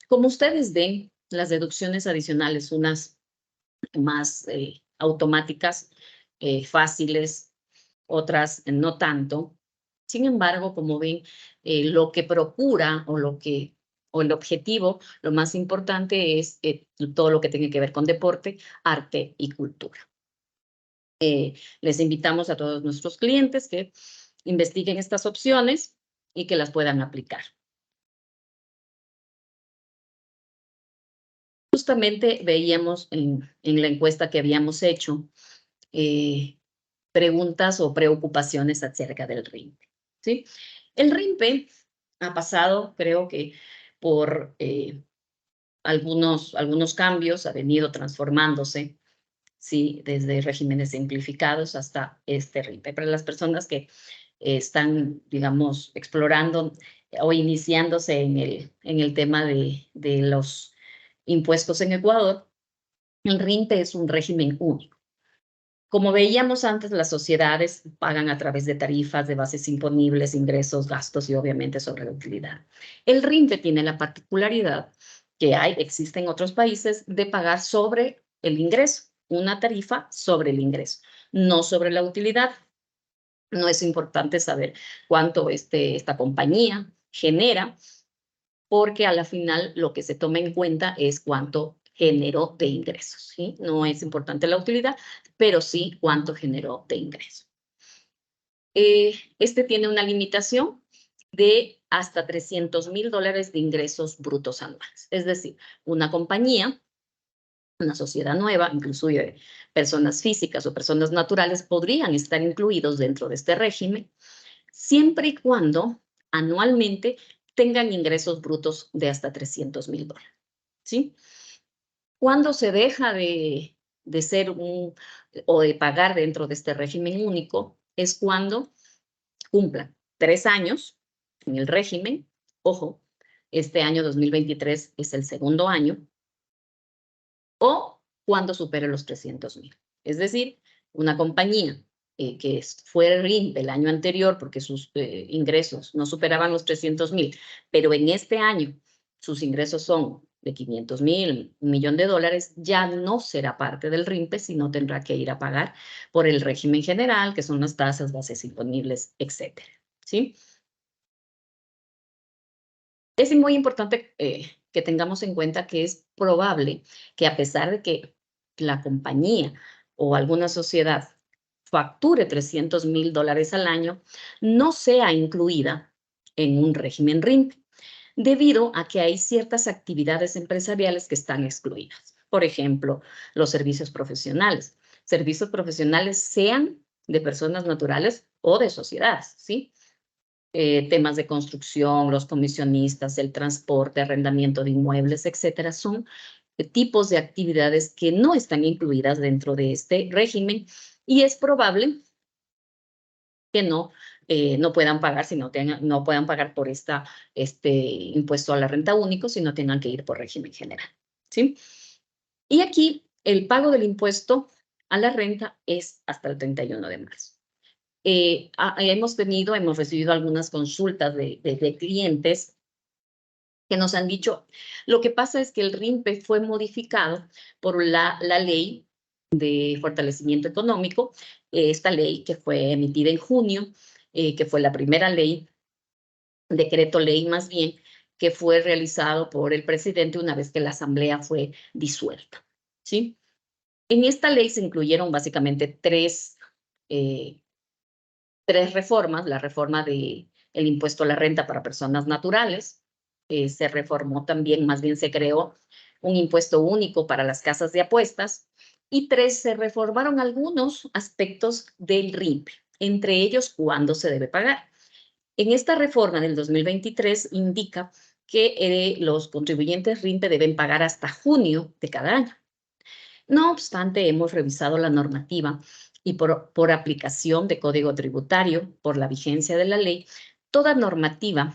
Como ustedes ven, las deducciones adicionales, unas más automáticas, fáciles, otras no tanto. Sin embargo, como ven, lo que procura o el objetivo, lo más importante es todo lo que tiene que ver con deporte, arte y cultura. Les invitamos a todos nuestros clientes que investiguen estas opciones y que las puedan aplicar. Justamente veíamos en la encuesta que habíamos hecho preguntas o preocupaciones acerca del RIMPE, ¿sí? El RIMPE ha pasado, creo que, por algunos cambios, ha venido transformándose, ¿sí? Desde regímenes simplificados hasta este RIMPE. Para las personas que están, digamos, explorando o iniciándose en el tema de los impuestos en Ecuador, el RIMPE es un régimen único. Como veíamos antes, las sociedades pagan a través de tarifas de bases imponibles, ingresos, gastos y obviamente sobre la utilidad. El RIMPE tiene la particularidad que existe en otros países de pagar sobre el ingreso, una tarifa sobre el ingreso, no sobre la utilidad. No es importante saber cuánto esta compañía genera, porque a la final lo que se toma en cuenta es cuánto generó de ingresos, ¿sí? No es importante la utilidad, pero sí cuánto generó de ingresos. Tiene una limitación de hasta $300,000 de ingresos brutos anuales. Es decir, una compañía una sociedad nueva, inclusive personas físicas o personas naturales, podrían estar incluidos dentro de este régimen, siempre y cuando anualmente tengan ingresos brutos de hasta $300,000, ¿sí? Cuando se deja de ser o de pagar dentro de este régimen único, es cuando cumplan 3 años en el régimen. Ojo, este año 2023 es el segundo año, o cuando supere los 300,000. Es decir, una compañía que fue RINPE el año anterior porque sus ingresos no superaban los 300,000, pero en este año sus ingresos son de 500,000, $1,000,000, ya no será parte del RINPE, sino tendrá que ir a pagar por el régimen general, que son las tasas, bases imponibles, etcétera, ¿sí? Es muy importante que tengamos en cuenta que es probable que, a pesar de que la compañía o alguna sociedad facture $300,000 al año, no sea incluida en un régimen RINP, debido a que hay ciertas actividades empresariales que están excluidas. Por ejemplo, los servicios profesionales. Servicios profesionales sean de personas naturales o de sociedades, ¿sí? Temas de construcción, los comisionistas, el transporte, arrendamiento de inmuebles, etcétera, son tipos de actividades que no están incluidas dentro de este régimen, y es probable que no puedan pagar, no puedan pagar por este impuesto a la renta único, sino tengan que ir por régimen general, ¿sí? Y aquí el pago del impuesto a la renta es hasta el 31 de marzo. Hemos recibido algunas consultas de clientes que nos han dicho, lo que pasa es que el RINPE fue modificado por la ley de fortalecimiento económico, esta ley que fue emitida en junio, que fue la primera ley, decreto ley más bien, que fue realizado por el presidente una vez que la asamblea fue disuelta, ¿sí? En esta ley se incluyeron básicamente tres reformas: la reforma del impuesto a la renta para personas naturales, se reformó también, más bien se creó un impuesto único para las casas de apuestas, y 3, se reformaron algunos aspectos del RINPE, entre ellos cuándo se debe pagar. En esta reforma del 2023 indica que los contribuyentes RINPE deben pagar hasta junio de cada año. No obstante, hemos revisado la normativa y por aplicación de Código Tributario, por la vigencia de la ley, toda normativa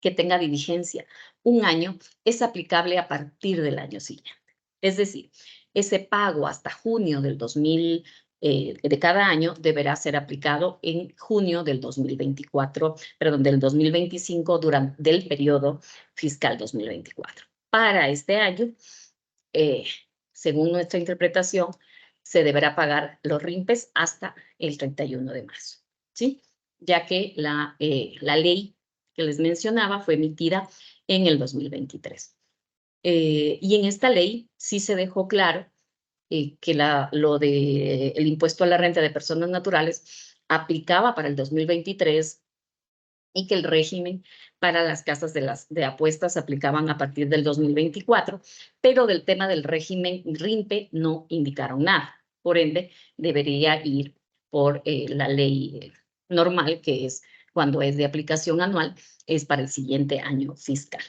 que tenga de vigencia un año es aplicable a partir del año siguiente. Es decir, ese pago hasta junio del de cada año deberá ser aplicado en junio del 2024, perdón, del 2025, del periodo fiscal 2024. Para este año, según nuestra interpretación, se deberá pagar los RINPES hasta el 31 de marzo, ¿sí? Ya que la ley que les mencionaba fue emitida en el 2023. Y en esta ley sí se dejó claro que el impuesto a la renta de personas naturales aplicaba para el 2023, y que el régimen para las casas de apuestas aplicaban a partir del 2024, pero del tema del régimen RINPE no indicaron nada. Por ende, debería ir por la ley normal, que es cuando es de aplicación anual, es para el siguiente año fiscal.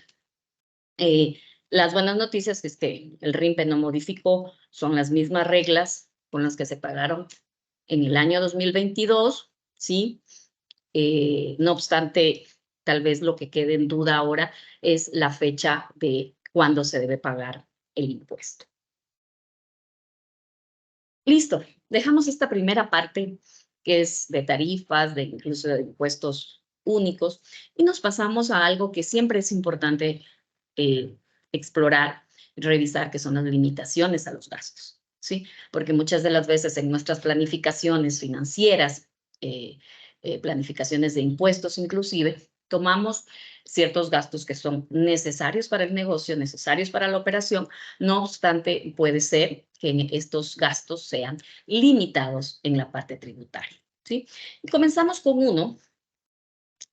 Las buenas noticias es que el RINPE no modificó, son las mismas reglas con las que se pagaron en el año 2022, ¿sí? No obstante, tal vez lo que quede en duda ahora es la fecha de cuándo se debe pagar el impuesto. Listo, dejamos esta primera parte, que es de tarifas, incluso de impuestos únicos, y nos pasamos a algo que siempre es importante explorar, revisar, que son las limitaciones a los gastos, ¿sí? Porque muchas de las veces en nuestras planificaciones financieras, planificaciones de impuestos inclusive, tomamos ciertos gastos que son necesarios para el negocio, necesarios para la operación. No obstante, puede ser que estos gastos sean limitados en la parte tributaria, ¿sí? Y comenzamos con uno,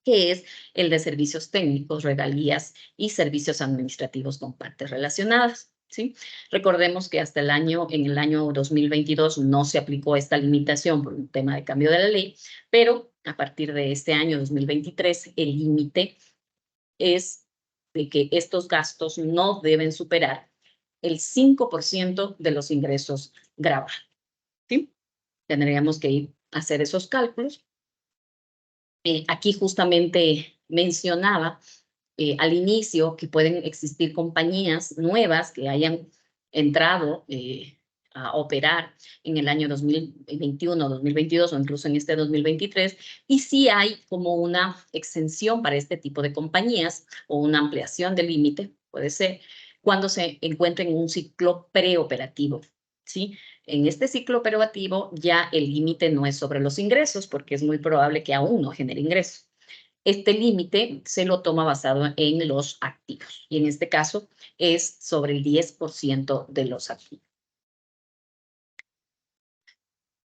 que es el de servicios técnicos, regalías y servicios administrativos con partes relacionadas. ¿sí? Recordemos que hasta en el año 2022 no se aplicó esta limitación por un tema de cambio de la ley, pero a partir de este año 2023 el límite es de que estos gastos no deben superar el 5% de los ingresos grabados, ¿sí? Tendríamos que ir a hacer esos cálculos. Aquí justamente mencionaba al inicio que pueden existir compañías nuevas que hayan entrado a operar en el año 2021, 2022 o incluso en este 2023, y sí hay como una exención para este tipo de compañías o una ampliación del límite, puede ser, cuando se encuentren en un ciclo preoperativo, ¿sí? En este ciclo operativo ya el límite no es sobre los ingresos, porque es muy probable que aún no genere ingresos. Este límite se lo toma basado en los activos y en este caso es sobre el 10% de los activos.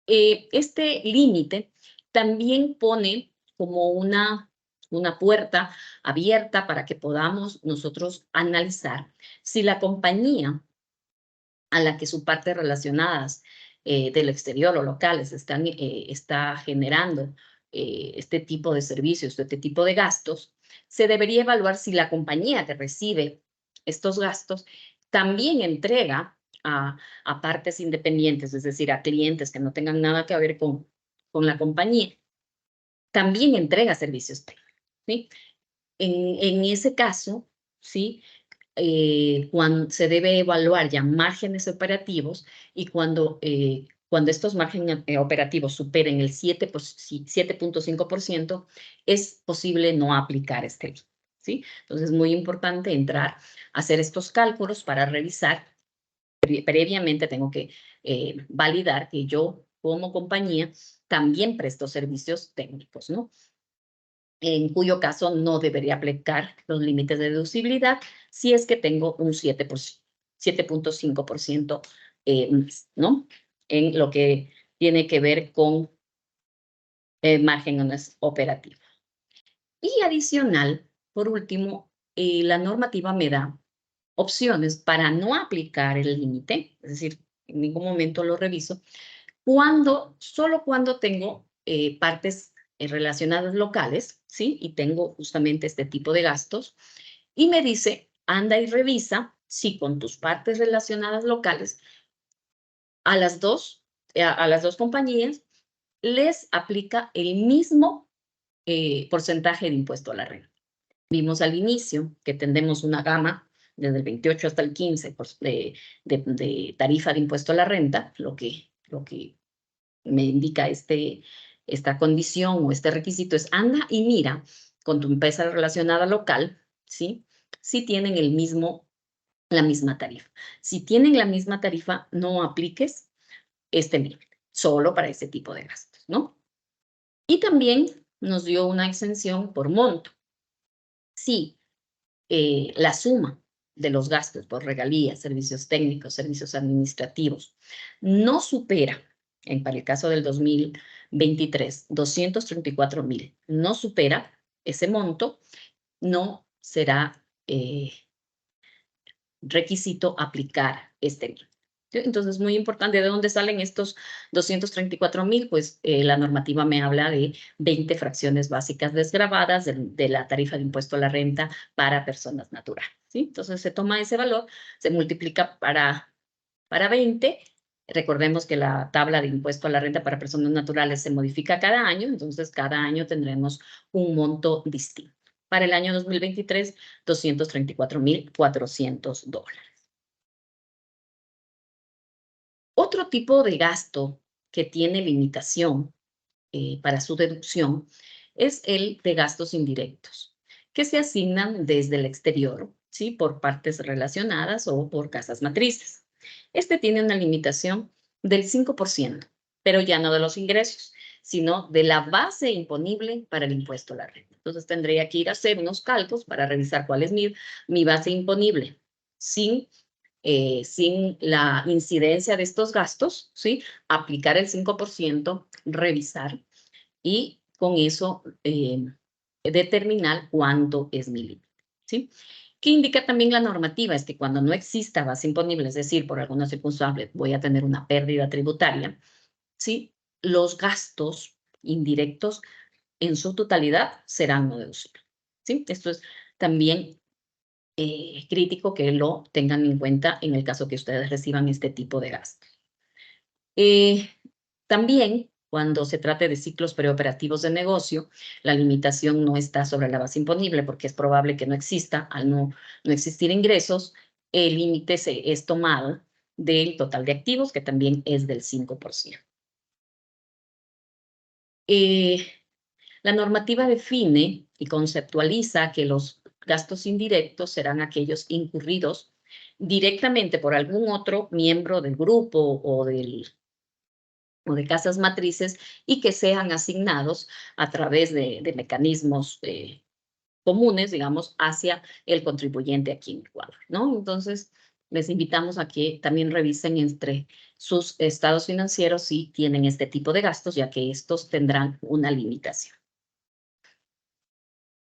Este límite también pone como una puerta abierta para que podamos nosotros analizar si la compañía a la que sus partes relacionadas del exterior o locales está generando este tipo de servicios, este tipo de gastos, se debería evaluar si la compañía que recibe estos gastos también entrega a partes independientes, es decir, a clientes que no tengan nada que ver con la compañía, también entrega servicios técnicos, ¿sí? En ese caso, ¿sí? Cuando se debe evaluar ya márgenes operativos y cuando estos márgenes operativos superen el 7.5%, es posible no aplicar este límite, ¿sí? Entonces, es muy importante entrar a hacer estos cálculos para revisar. Previamente tengo que validar que yo, como compañía, también presto servicios técnicos, ¿no? En cuyo caso no debería aplicar los límites de deducibilidad si es que tengo un 7.5% ¿no? En lo que tiene que ver con márgenes operativos. Y adicional, por último, la normativa me da opciones para no aplicar el límite, es decir, en ningún momento lo reviso, solo cuando tengo partes relacionadas locales, ¿sí? Y tengo justamente este tipo de gastos. Y me dice, anda y revisa si con tus partes relacionadas locales a las dos compañías les aplica el mismo porcentaje de impuesto a la renta. Vimos al inicio que tendemos una gama desde el 28 hasta el 15 de tarifa de impuesto a la renta, lo que me indica esta condición o este requisito es anda y mira con tu empresa relacionada local, ¿sí? Si tienen la misma tarifa. Si tienen la misma tarifa, no apliques este límite, solo para ese tipo de gastos, ¿no? Y también nos dio una exención por monto. Si la suma de los gastos por regalías, servicios técnicos, servicios administrativos, no supera, para el caso del 2023, 234,000, no supera ese monto, no será requisito aplicar este límite. Entonces, muy importante, ¿de dónde salen estos 234,000? Pues la normativa me habla de 20 fracciones básicas desgravadas de la tarifa de impuesto a la renta para personas naturales, ¿sí? Entonces, se toma ese valor, se multiplica para 20. Recordemos que la tabla de impuesto a la renta para personas naturales se modifica cada año, entonces cada año tendremos un monto distinto. Para el año 2023, $234,400. Otro tipo de gasto que tiene limitación para su deducción es el de gastos indirectos, que se asignan desde el exterior, ¿sí? Por partes relacionadas o por casas matrices. Este tiene una limitación del 5%, pero ya no de los ingresos, sino de la base imponible para el impuesto a la renta. Entonces tendría que ir a hacer unos cálculos para revisar cuál es mi base imponible sin la incidencia de estos gastos, ¿sí? Aplicar el 5%, revisar y con eso determinar cuánto es mi límite, ¿sí? ¿Qué indica también la normativa? Es que cuando no exista base imponible, es decir, por alguna circunstancia voy a tener una pérdida tributaria, ¿sí? Los gastos indirectos en su totalidad serán no deducibles, ¿sí? Esto es también crítico que lo tengan en cuenta en el caso que ustedes reciban este tipo de gasto. También, cuando se trate de ciclos preoperativos de negocio, la limitación no está sobre la base imponible porque es probable que no exista. Al no existir ingresos, el límite es tomado del total de activos, que también es del 5%. La normativa define y conceptualiza que los gastos indirectos serán aquellos incurridos directamente por algún otro miembro del grupo o de casas matrices y que sean asignados a través de mecanismos comunes, digamos, hacia el contribuyente aquí en Ecuador, ¿no? Entonces, les invitamos a que también revisen entre sus estados financieros si tienen este tipo de gastos, ya que estos tendrán una limitación.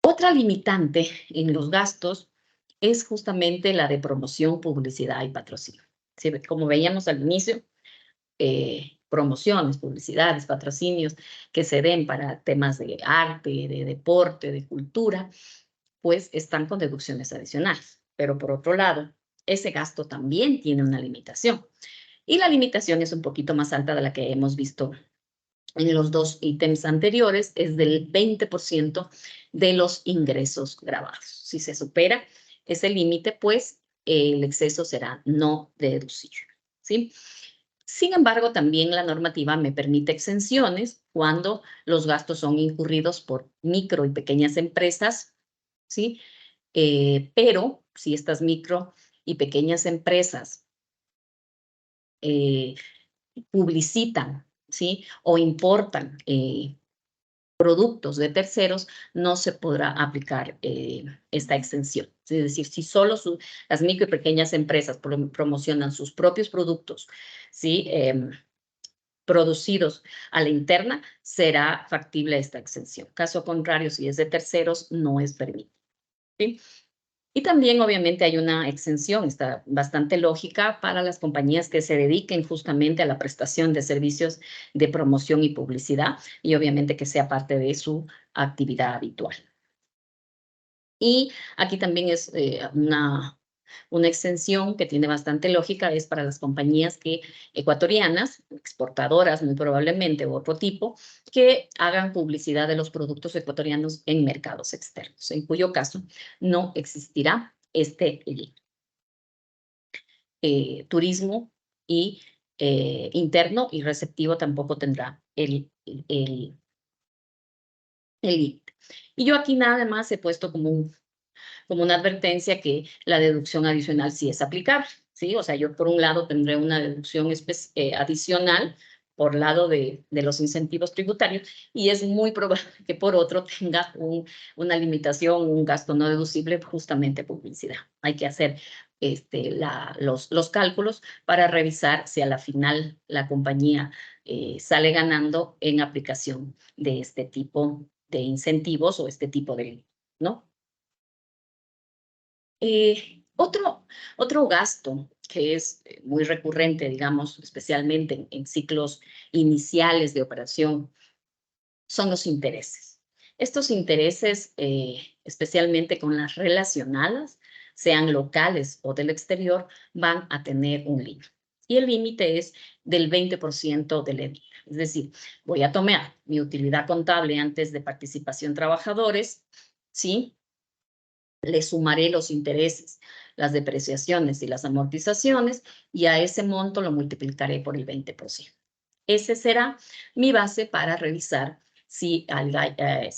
Otra limitante en los gastos es justamente la de promoción, publicidad y patrocinio. ¿Sí? Como veíamos al inicio, promociones, publicidades, patrocinios que se den para temas de arte, de deporte, de cultura, pues están con deducciones adicionales. Pero por otro lado, ese gasto también tiene una limitación. Y la limitación es un poquito más alta de la que hemos visto en los dos ítems anteriores, es del 20% de los ingresos grabados. Si se supera ese límite, pues el exceso será no deducible, ¿sí? Sin embargo, también la normativa me permite exenciones cuando los gastos son incurridos por micro y pequeñas empresas, ¿sí? Pero si estas micro y pequeñas empresas publicitan, ¿sí? O importan productos de terceros, no se podrá aplicar esta exención. Es decir, si solo las micro y pequeñas empresas promocionan sus propios productos, ¿sí? Producidos a la interna, será factible esta exención. Caso contrario, si es de terceros, no es permitido, ¿sí? Y también, obviamente, hay una exención, está bastante lógica, para las compañías que se dediquen justamente a la prestación de servicios de promoción y publicidad, y obviamente que sea parte de su actividad habitual. Y aquí también es una exención que tiene bastante lógica, es para las compañías ecuatorianas, exportadoras muy probablemente, u otro tipo, que hagan publicidad de los productos ecuatorianos en mercados externos, en cuyo caso no existirá este turismo y interno y receptivo tampoco tendrá el límite. Y yo aquí nada más he puesto como una advertencia que la deducción adicional sí es aplicable, ¿sí? O sea, yo por un lado tendré una deducción adicional por lado de los incentivos tributarios y es muy probable que por otro tenga una limitación, un gasto no deducible, justamente publicidad. Hay que hacer los cálculos para revisar si a la final la compañía sale ganando en aplicación de este tipo de incentivos o este tipo de, ¿no? Otro gasto que es muy recurrente, digamos, especialmente en ciclos iniciales de operación, son los intereses. Estos intereses, especialmente con las relacionadas, sean locales o del exterior, van a tener un límite. Y el límite es del 20% del EBITDA. Es decir, voy a tomar mi utilidad contable antes de participación trabajadores, ¿sí? Le sumaré los intereses, las depreciaciones y las amortizaciones, y a ese monto lo multiplicaré por el 20%. Ese será mi base para revisar si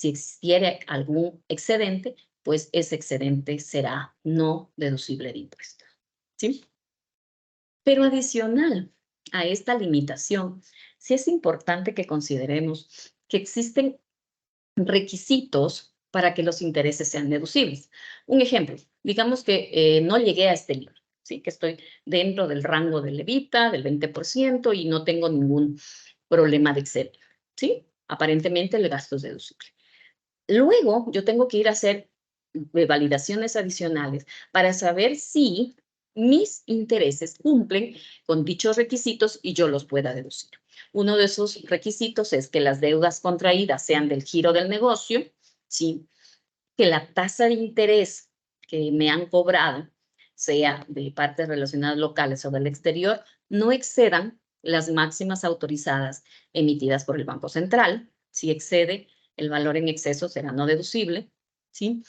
existiera algún excedente, pues ese excedente será no deducible de impuestos, ¿sí? Pero adicional a esta limitación, sí es importante que consideremos que existen requisitos para que los intereses sean deducibles. Un ejemplo, digamos que no llegué a este límite, ¿sí? Que estoy dentro del rango del EBITDA, del 20%, y no tengo ningún problema de excedente, ¿sí? Aparentemente el gasto es deducible. Luego yo tengo que ir a hacer validaciones adicionales para saber si mis intereses cumplen con dichos requisitos y yo los pueda deducir. Uno de esos requisitos es que las deudas contraídas sean del giro del negocio, ¿sí? Que la tasa de interés que me han cobrado, sea de partes relacionadas locales o del exterior, no excedan las máximas autorizadas emitidas por el Banco Central. Si excede, el valor en exceso será no deducible, ¿sí?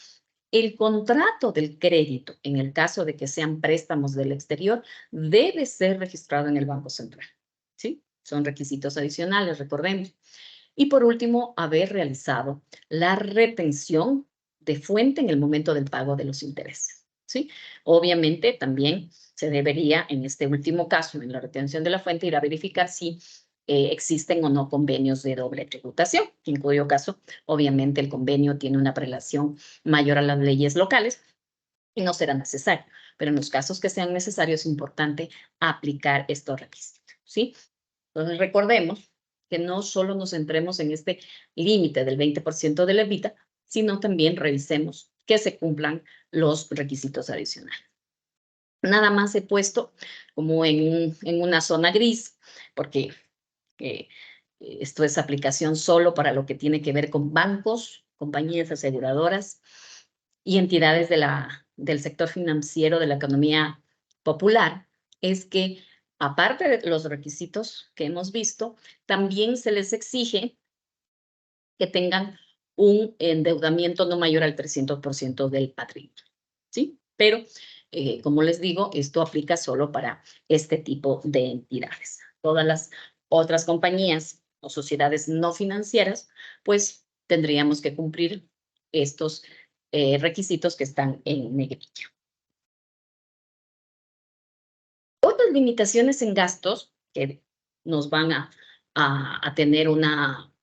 El contrato del crédito, en el caso de que sean préstamos del exterior, debe ser registrado en el Banco Central, ¿sí? Son requisitos adicionales, recordemos. Y por último, haber realizado la retención de fuente en el momento del pago de los intereses, ¿sí? Obviamente, también se debería, en este último caso, en la retención de la fuente, ir a verificar si existen o no convenios de doble tributación, en cuyo caso, obviamente, el convenio tiene una prelación mayor a las leyes locales y no será necesario. Pero en los casos que sean necesarios, es importante aplicar estos requisitos, ¿sí? Entonces, recordemos que no solo nos centremos en este límite del 20% de la EBITDA, sino también revisemos que se cumplan los requisitos adicionales. Nada más he puesto como en una zona gris, porque esto es aplicación solo para lo que tiene que ver con bancos, compañías aseguradoras y entidades del sector financiero de la economía popular, es que aparte de los requisitos que hemos visto, también se les exige que tengan un endeudamiento no mayor al 300% del patrimonio, ¿sí? Pero, como les digo, esto aplica solo para este tipo de entidades. Todas las otras compañías o sociedades no financieras, pues tendríamos que cumplir estos requisitos que están en negrilla. Otras limitaciones en gastos que nos van a tener una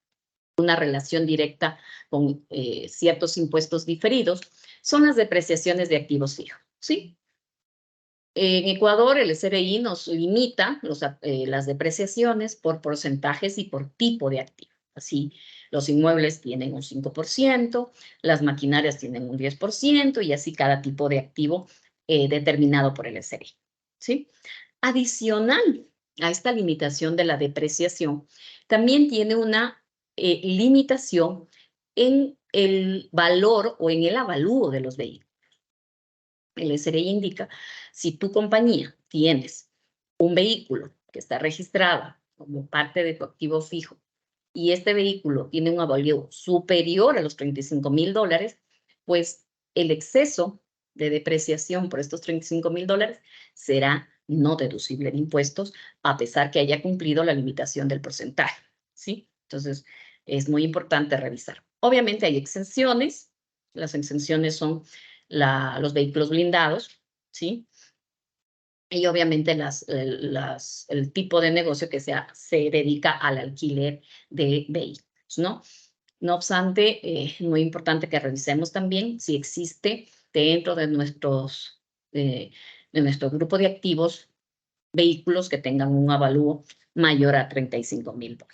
relación directa con ciertos impuestos diferidos son las depreciaciones de activos fijos, ¿sí? En Ecuador, el SRI nos limita las depreciaciones por porcentajes y por tipo de activo. Así, los inmuebles tienen un 5%, las maquinarias tienen un 10% y así cada tipo de activo determinado por el SRI, ¿sí? Adicional a esta limitación de la depreciación, también tiene una limitación en el valor o en el avalúo de los vehículos. El SRI indica, si tu compañía tienes un vehículo que está registrado como parte de tu activo fijo y este vehículo tiene un avalúo superior a los $35,000, pues el exceso de depreciación por estos $35,000 será no deducible de impuestos, a pesar que haya cumplido la limitación del porcentaje, ¿sí? Entonces, es muy importante revisar. Obviamente hay exenciones. Las exenciones son los vehículos blindados, ¿sí? Y obviamente el tipo de negocio que se dedica al alquiler de vehículos, ¿no? No obstante, muy importante que revisemos también si existe dentro de nuestro grupo de activos vehículos que tengan un avalúo mayor a $35,000.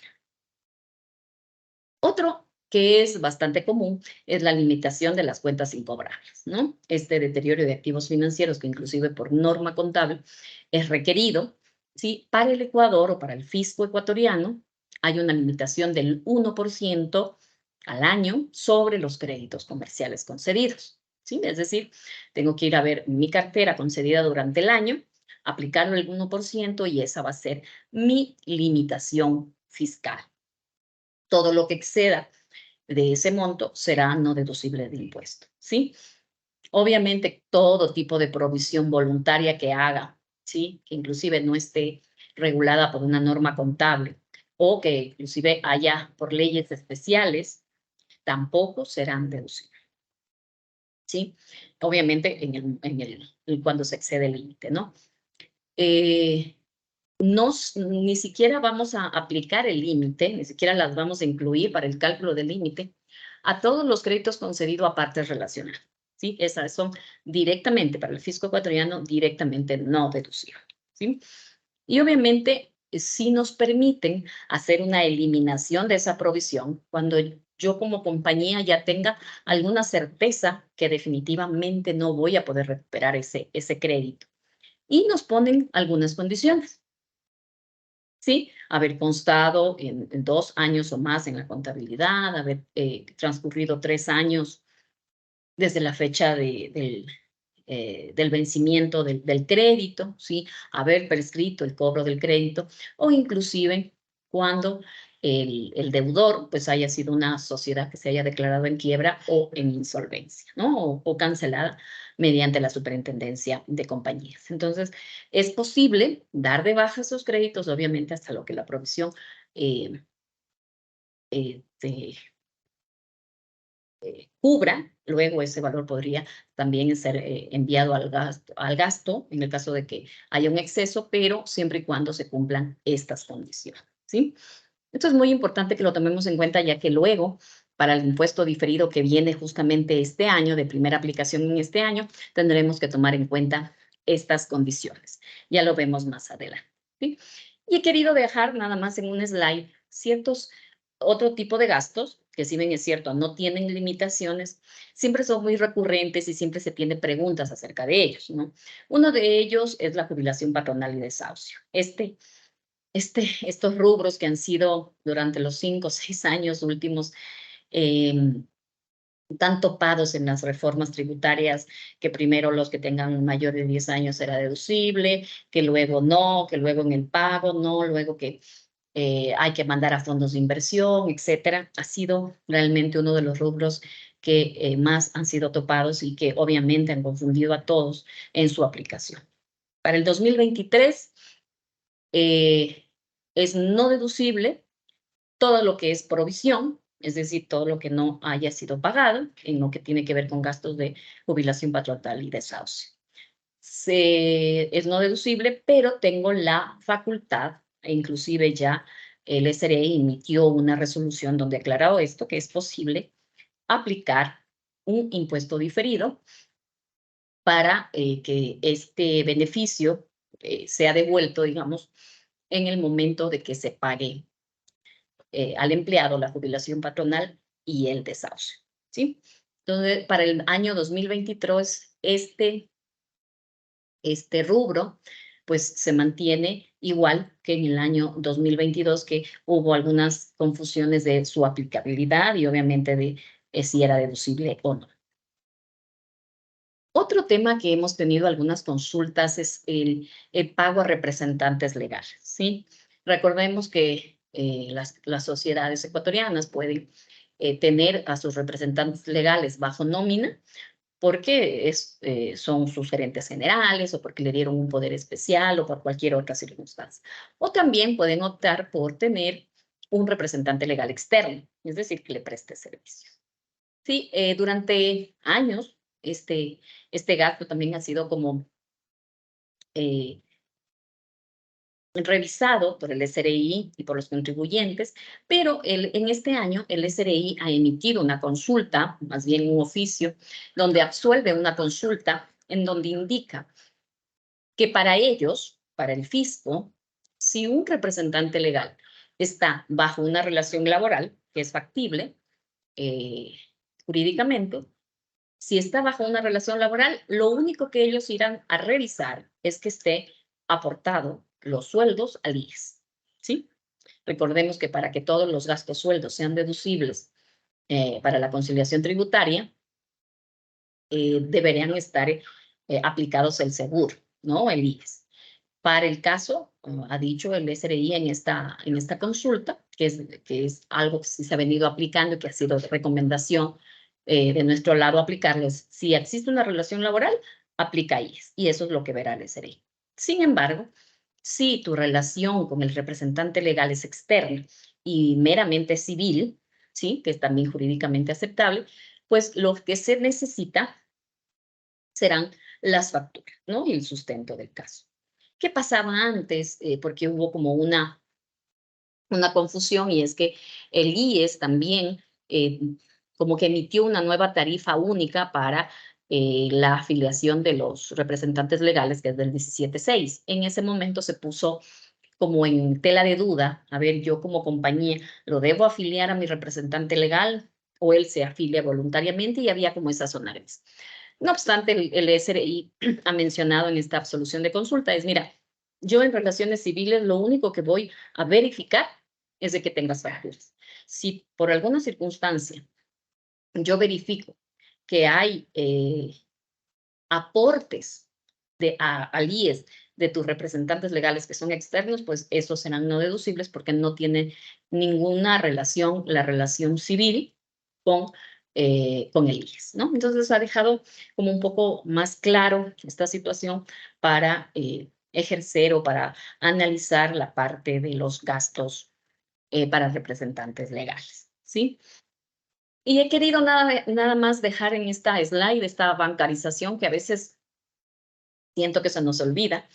Otro que es bastante común es la limitación de las cuentas incobrables, ¿no? Este deterioro de activos financieros que inclusive por norma contable es requerido, ¿sí? Para el Ecuador o para el fisco ecuatoriano hay una limitación del 1% al año sobre los créditos comerciales concedidos, ¿sí? Es decir, tengo que ir a ver mi cartera concedida durante el año, aplicar el 1% y esa va a ser mi limitación fiscal. Todo lo que exceda de ese monto será no deducible de impuesto, ¿sí? Obviamente, todo tipo de provisión voluntaria que haga, ¿sí? Que inclusive no esté regulada por una norma contable o que inclusive haya por leyes especiales, tampoco serán deducibles, ¿sí? Obviamente, cuando se excede el límite, ¿no? Ni siquiera vamos a aplicar el límite, ni siquiera las vamos a incluir para el cálculo del límite a todos los créditos concedidos a partes relacionadas, ¿sí? Esas son directamente, para el fisco ecuatoriano, directamente no deducibles, ¿sí? Y obviamente, sí nos permiten hacer una eliminación de esa provisión cuando yo como compañía ya tenga alguna certeza que definitivamente no voy a poder recuperar ese crédito. Y nos ponen algunas condiciones. ¿Sí? Haber constado en 2 años o más en la contabilidad, haber transcurrido 3 años desde la fecha del vencimiento del crédito, ¿sí? Haber prescrito el cobro del crédito, o inclusive cuando el deudor pues haya sido una sociedad que se haya declarado en quiebra o en insolvencia, ¿no? O cancelada mediante la superintendencia de compañías. Entonces, es posible dar de baja esos créditos, obviamente hasta lo que la provisión eh, te cubra. Luego ese valor podría también ser enviado al gasto en el caso de que haya un exceso, pero siempre y cuando se cumplan estas condiciones, ¿sí? Esto es muy importante que lo tomemos en cuenta, ya que luego, para el impuesto diferido que viene justamente este año, de primera aplicación en este año, tendremos que tomar en cuenta estas condiciones. Ya lo vemos más adelante, ¿sí? Y he querido dejar nada más en un slide ciertos otro tipo de gastos, que si bien es cierto, no tienen limitaciones, siempre son muy recurrentes y siempre se tienen preguntas acerca de ellos, ¿no? Uno de ellos es la jubilación patronal y desahucio. Estos rubros que han sido durante los 5 o 6 años últimos tan topados en las reformas tributarias, que primero los que tengan mayor de 10 años era deducible, que luego no, que luego en el pago no, luego que hay que mandar a fondos de inversión, etcétera. Ha sido realmente uno de los rubros que más han sido topados y que obviamente han confundido a todos en su aplicación. Para el 2023 es no deducible todo lo que es provisión, es decir, todo lo que no haya sido pagado en lo que tiene que ver con gastos de jubilación patronal y desahucio. Es no deducible, pero tengo la facultad, e inclusive ya el SRE emitió una resolución donde aclaró esto, que es posible aplicar un impuesto diferido para que este beneficio sea devuelto, digamos, en el momento de que se pague al empleado la jubilación patronal y el desahucio, ¿sí? Entonces, para el año 2023, este rubro, pues se mantiene igual que en el año 2022, que hubo algunas confusiones de su aplicabilidad y obviamente de si era deducible o no. Otro tema que hemos tenido algunas consultas es el pago a representantes legales, ¿sí? Recordemos que las sociedades ecuatorianas pueden tener a sus representantes legales bajo nómina porque son sus gerentes generales o porque le dieron un poder especial o por cualquier otra circunstancia. O también pueden optar por tener un representante legal externo, es decir, que le preste servicios. Sí, durante años este gasto también ha sido como eh, revisado por el SRI y por los contribuyentes, pero en este año el SRI ha emitido una consulta, más bien un oficio, donde absuelve una consulta en donde indica que para ellos, para el fisco, si un representante legal está bajo una relación laboral, que es factible jurídicamente, si está bajo una relación laboral, lo único que ellos irán a revisar es que esté aportado los sueldos al IES, ¿sí? Recordemos que para que todos los gastos sueldos sean deducibles para la conciliación tributaria, deberían estar aplicados el seguro, ¿no? El IES. Para el caso, ha dicho el SRI en esta consulta, que es algo que sí se ha venido aplicando y que ha sido de recomendación de nuestro lado aplicarles. Si existe una relación laboral, aplica IES, y eso es lo que verá el SRI. Sin embargo, si tu relación con el representante legal es externa y meramente civil, ¿sí? Que es también jurídicamente aceptable, pues lo que se necesita serán las facturas, ¿no? Y el sustento del caso. ¿Qué pasaba antes? Porque hubo como una confusión, y es que el IES también como que emitió una nueva tarifa única para la afiliación de los representantes legales, que es del 17.6. En ese momento se puso como en tela de duda, a ver, yo como compañía, ¿lo debo afiliar a mi representante legal o él se afilia voluntariamente y había como esa zona gris. No obstante, el SRI ha mencionado en esta absolución de consulta es, mira, yo en relaciones civiles lo único que voy a verificar es de que tengas facturas. Si por alguna circunstancia yo verifico que hay aportes al IES de tus representantes legales que son externos, pues esos serán no deducibles porque no tiene ninguna relación, la relación civil con el IES, ¿no? Entonces ha dejado como un poco más claro esta situación para ejercer o para analizar la parte de los gastos para representantes legales, ¿sí? Y he querido nada más dejar en esta slide esta bancarización que a veces siento que se nos olvida,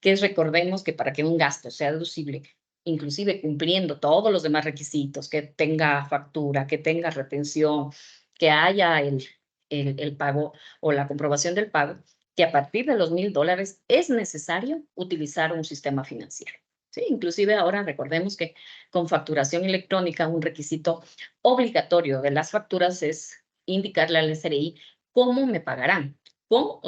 que es recordemos que para que un gasto sea deducible, inclusive cumpliendo todos los demás requisitos, que tenga factura, que tenga retención, que haya el pago o la comprobación del pago, que a partir de los $1,000 es necesario utilizar un sistema financiero. Sí, inclusive ahora recordemos que con facturación electrónica un requisito obligatorio de las facturas es indicarle al SRI cómo me pagarán, con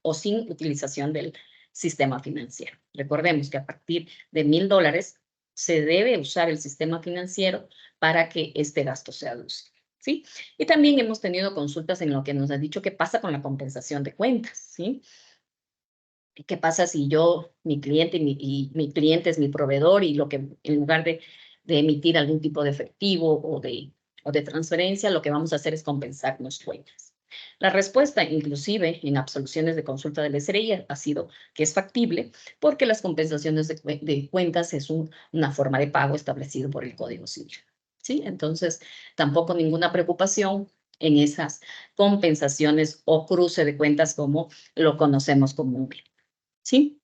o sin utilización del sistema financiero. Recordemos que a partir de $1,000 se debe usar el sistema financiero para que este gasto sea deducible, ¿sí? Y también hemos tenido consultas en lo que nos ha dicho qué pasa con la compensación de cuentas, ¿sí? ¿Qué pasa si yo, mi cliente y mi cliente es mi proveedor y lo que en lugar de emitir algún tipo de efectivo o de transferencia, lo que vamos a hacer es compensarnos cuentas? La respuesta, inclusive en absoluciones de consulta del SRI, ha sido que es factible porque las compensaciones de cuentas es una forma de pago establecido por el Código Civil, ¿sí? Entonces, tampoco ninguna preocupación en esas compensaciones o cruce de cuentas como lo conocemos comúnmente, ¿sí?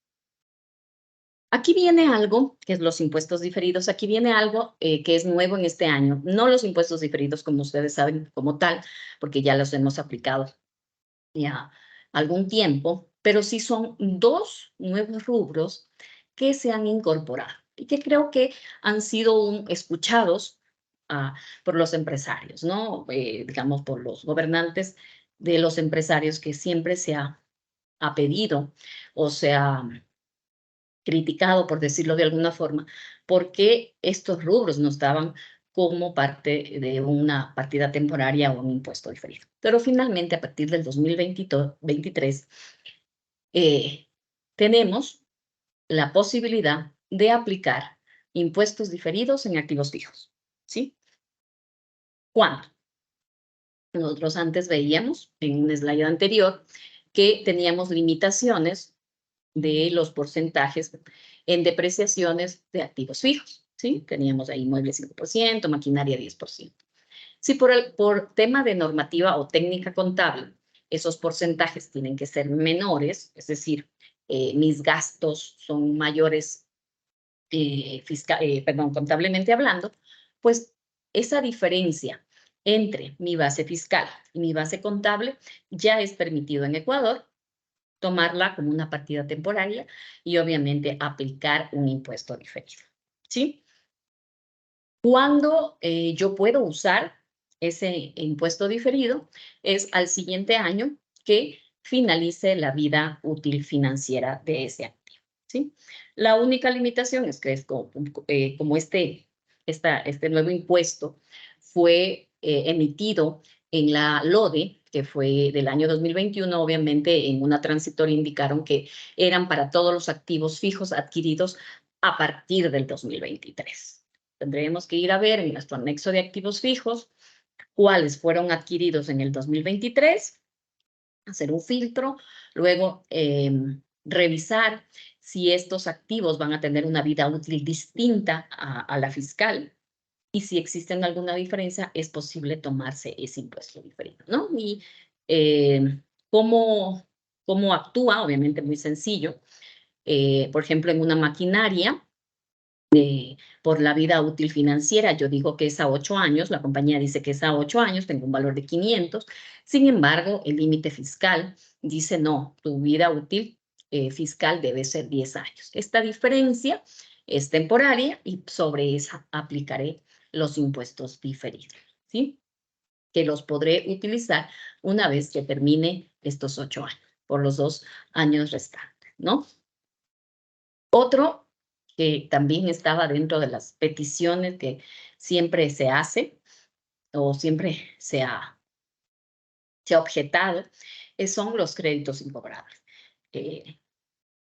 Aquí viene algo, que es los impuestos diferidos. Aquí viene algo que es nuevo en este año. No los impuestos diferidos, como ustedes saben, como tal, porque ya los hemos aplicado ya algún tiempo, pero sí son 2 nuevos rubros que se han incorporado y que creo que han sido escuchados por los empresarios, ¿no? Digamos, por los gobernantes de los empresarios que siempre se ha pedido o se ha criticado, por decirlo de alguna forma, porque estos rubros no estaban como parte de una partida temporaria o un impuesto diferido. Pero finalmente, a partir del 2023, tenemos la posibilidad de aplicar impuestos diferidos en activos fijos, ¿sí? ¿Cuándo? Nosotros antes veíamos en un slide anterior que teníamos limitaciones de los porcentajes en depreciaciones de activos fijos, ¿sí? Teníamos ahí muebles 5%, maquinaria 10%. Si por tema de normativa o técnica contable, esos porcentajes tienen que ser menores, es decir, mis gastos son mayores, contablemente hablando, pues esa diferencia entre mi base fiscal y mi base contable ya es permitido en Ecuador tomarla como una partida temporaria y obviamente aplicar un impuesto diferido, ¿sí? Cuando yo puedo usar ese impuesto diferido es al siguiente año que finalice la vida útil financiera de ese activo, ¿sí? La única limitación es que es como este nuevo impuesto fue emitido en la LODE, que fue del año 2021, obviamente en una transitoria indicaron que eran para todos los activos fijos adquiridos a partir del 2023. Tendremos que ir a ver en nuestro anexo de activos fijos cuáles fueron adquiridos en el 2023, hacer un filtro, luego revisar si estos activos van a tener una vida útil distinta a la fiscal y si existe alguna diferencia, es posible tomarse ese impuesto diferido, ¿no? Y ¿cómo actúa? Obviamente muy sencillo. Por ejemplo, en una maquinaria, por la vida útil financiera, yo digo que es a 8 años, la compañía dice que es a 8 años, tengo un valor de 500, sin embargo, el límite fiscal dice no, tu vida útil fiscal debe ser 10 años. Esta diferencia es temporaria y sobre esa aplicaré los impuestos diferidos, ¿sí? que los podré utilizar una vez que termine estos 8 años, por los 2 años restantes, ¿no? Otro que también estaba dentro de las peticiones que siempre se hace o siempre se ha objetado, son los créditos incobrables.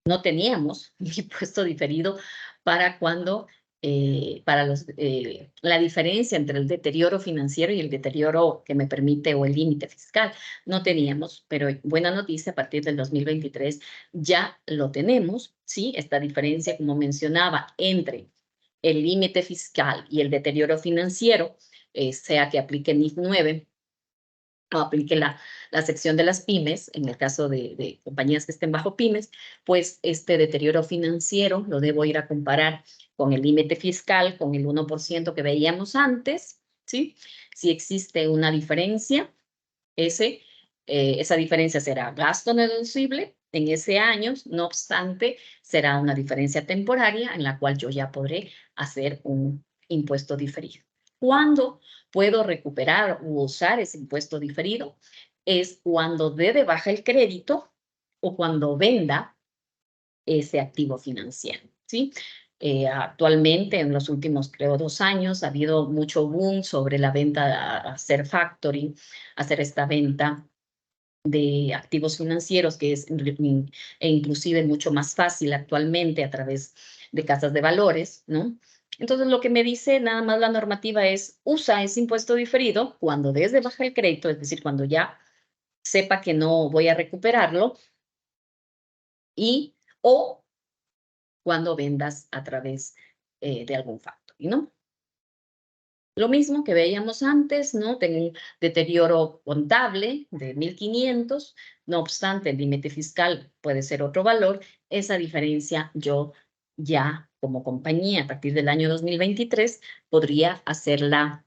No teníamos un impuesto diferido para cuando, la diferencia entre el deterioro financiero y el deterioro que me permite o el límite fiscal. No teníamos, pero buena noticia, a partir del 2023 ya lo tenemos, ¿sí? Esta diferencia, como mencionaba, entre el límite fiscal y el deterioro financiero, sea que aplique NIF 9 o aplique la sección de las pymes, en el caso de compañías que estén bajo pymes, pues este deterioro financiero lo debo ir a comparar con el límite fiscal, con el 1% que veíamos antes, ¿sí? Si existe una diferencia, esa diferencia será gasto no deducible en ese año, no obstante, será una diferencia temporaria en la cual yo ya podré hacer un impuesto diferido. ¿Cuándo puedo recuperar u usar ese impuesto diferido? Es cuando dé de baja el crédito o cuando venda ese activo financiero, ¿sí? Actualmente, en los últimos, creo, 2 años, ha habido mucho boom sobre la venta, hacer factoring, hacer esta venta de activos financieros, que es inclusive mucho más fácil actualmente a través de casas de valores, ¿no? Entonces, lo que me dice nada más la normativa es, usa ese impuesto diferido cuando des de baja el crédito, es decir, cuando ya sepa que no voy a recuperarlo, o cuando vendas a través de algún factoring, ¿no? Lo mismo que veíamos antes, ¿no? Tengo un deterioro contable de 1,500, no obstante, el límite fiscal puede ser otro valor. Esa diferencia yo ya como compañía a partir del año 2023 podría hacerla,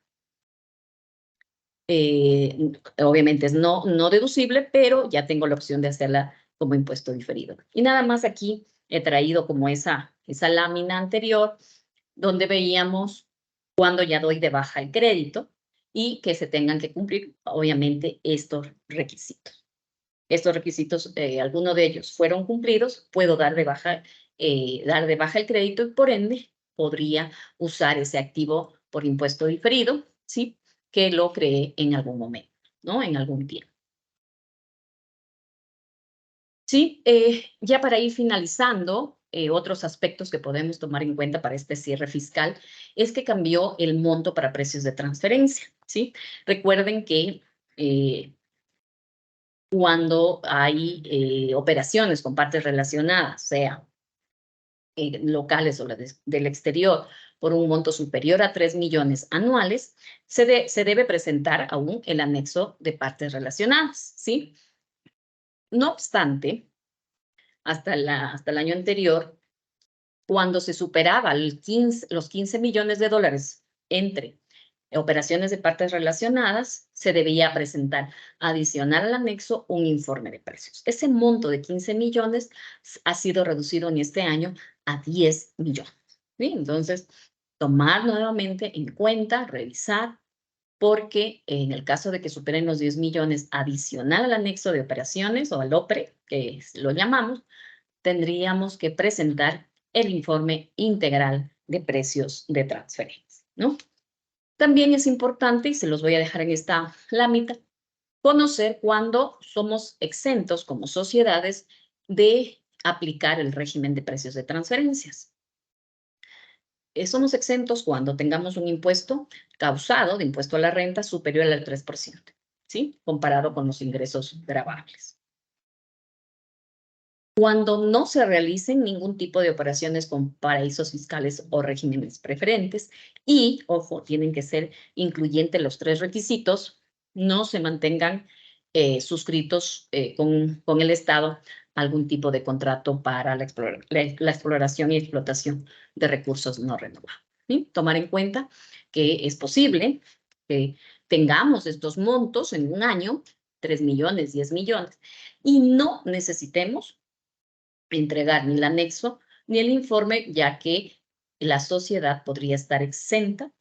obviamente es no deducible, pero ya tengo la opción de hacerla como impuesto diferido. Y nada más aquí he traído como esa lámina anterior donde veíamos cuando ya doy de baja el crédito y que se tengan que cumplir, obviamente, estos requisitos. Estos requisitos, algunos de ellos fueron cumplidos, puedo dar de baja el crédito y por ende podría usar ese activo por impuesto diferido, ¿sí? Que lo creé en algún momento, ¿no? En algún tiempo. Sí, ya para ir finalizando, otros aspectos que podemos tomar en cuenta para este cierre fiscal es que cambió el monto para precios de transferencia, ¿sí? Recuerden que cuando hay operaciones con partes relacionadas, sea locales o del exterior, por un monto superior a 3 millones anuales, se debe presentar aún el anexo de partes relacionadas, ¿sí? No obstante, hasta el año anterior, cuando se superaba los 15 millones de dólares entre operaciones de partes relacionadas, se debía presentar adicional al anexo un informe de precios. Ese monto de 15 millones ha sido reducido en este año a 10 millones. ¿Sí? Entonces, tomar nuevamente en cuenta, revisar, porque en el caso de que superen los 10 millones adicional al anexo de operaciones o al OPRE, que lo llamamos, tendríamos que presentar el informe integral de precios de transferencia, ¿no? También es importante, y se los voy a dejar en esta lámina, conocer cuándo somos exentos como sociedades de aplicar el régimen de precios de transferencias. Somos exentos cuando tengamos un impuesto causado de impuesto a la renta superior al 3%, ¿sí? Comparado con los ingresos gravables. Cuando no se realicen ningún tipo de operaciones con paraísos fiscales o regímenes preferentes y, ojo, tienen que ser incluyentes los 3 requisitos, no se mantengan suscritos con el Estado algún tipo de contrato para la exploración y explotación de recursos no renovables, ¿sí? Tomar en cuenta que es posible que tengamos estos montos en un año, 3 millones, 10 millones, y no necesitemos entregar ni el anexo ni el informe, ya que la sociedad podría estar exenta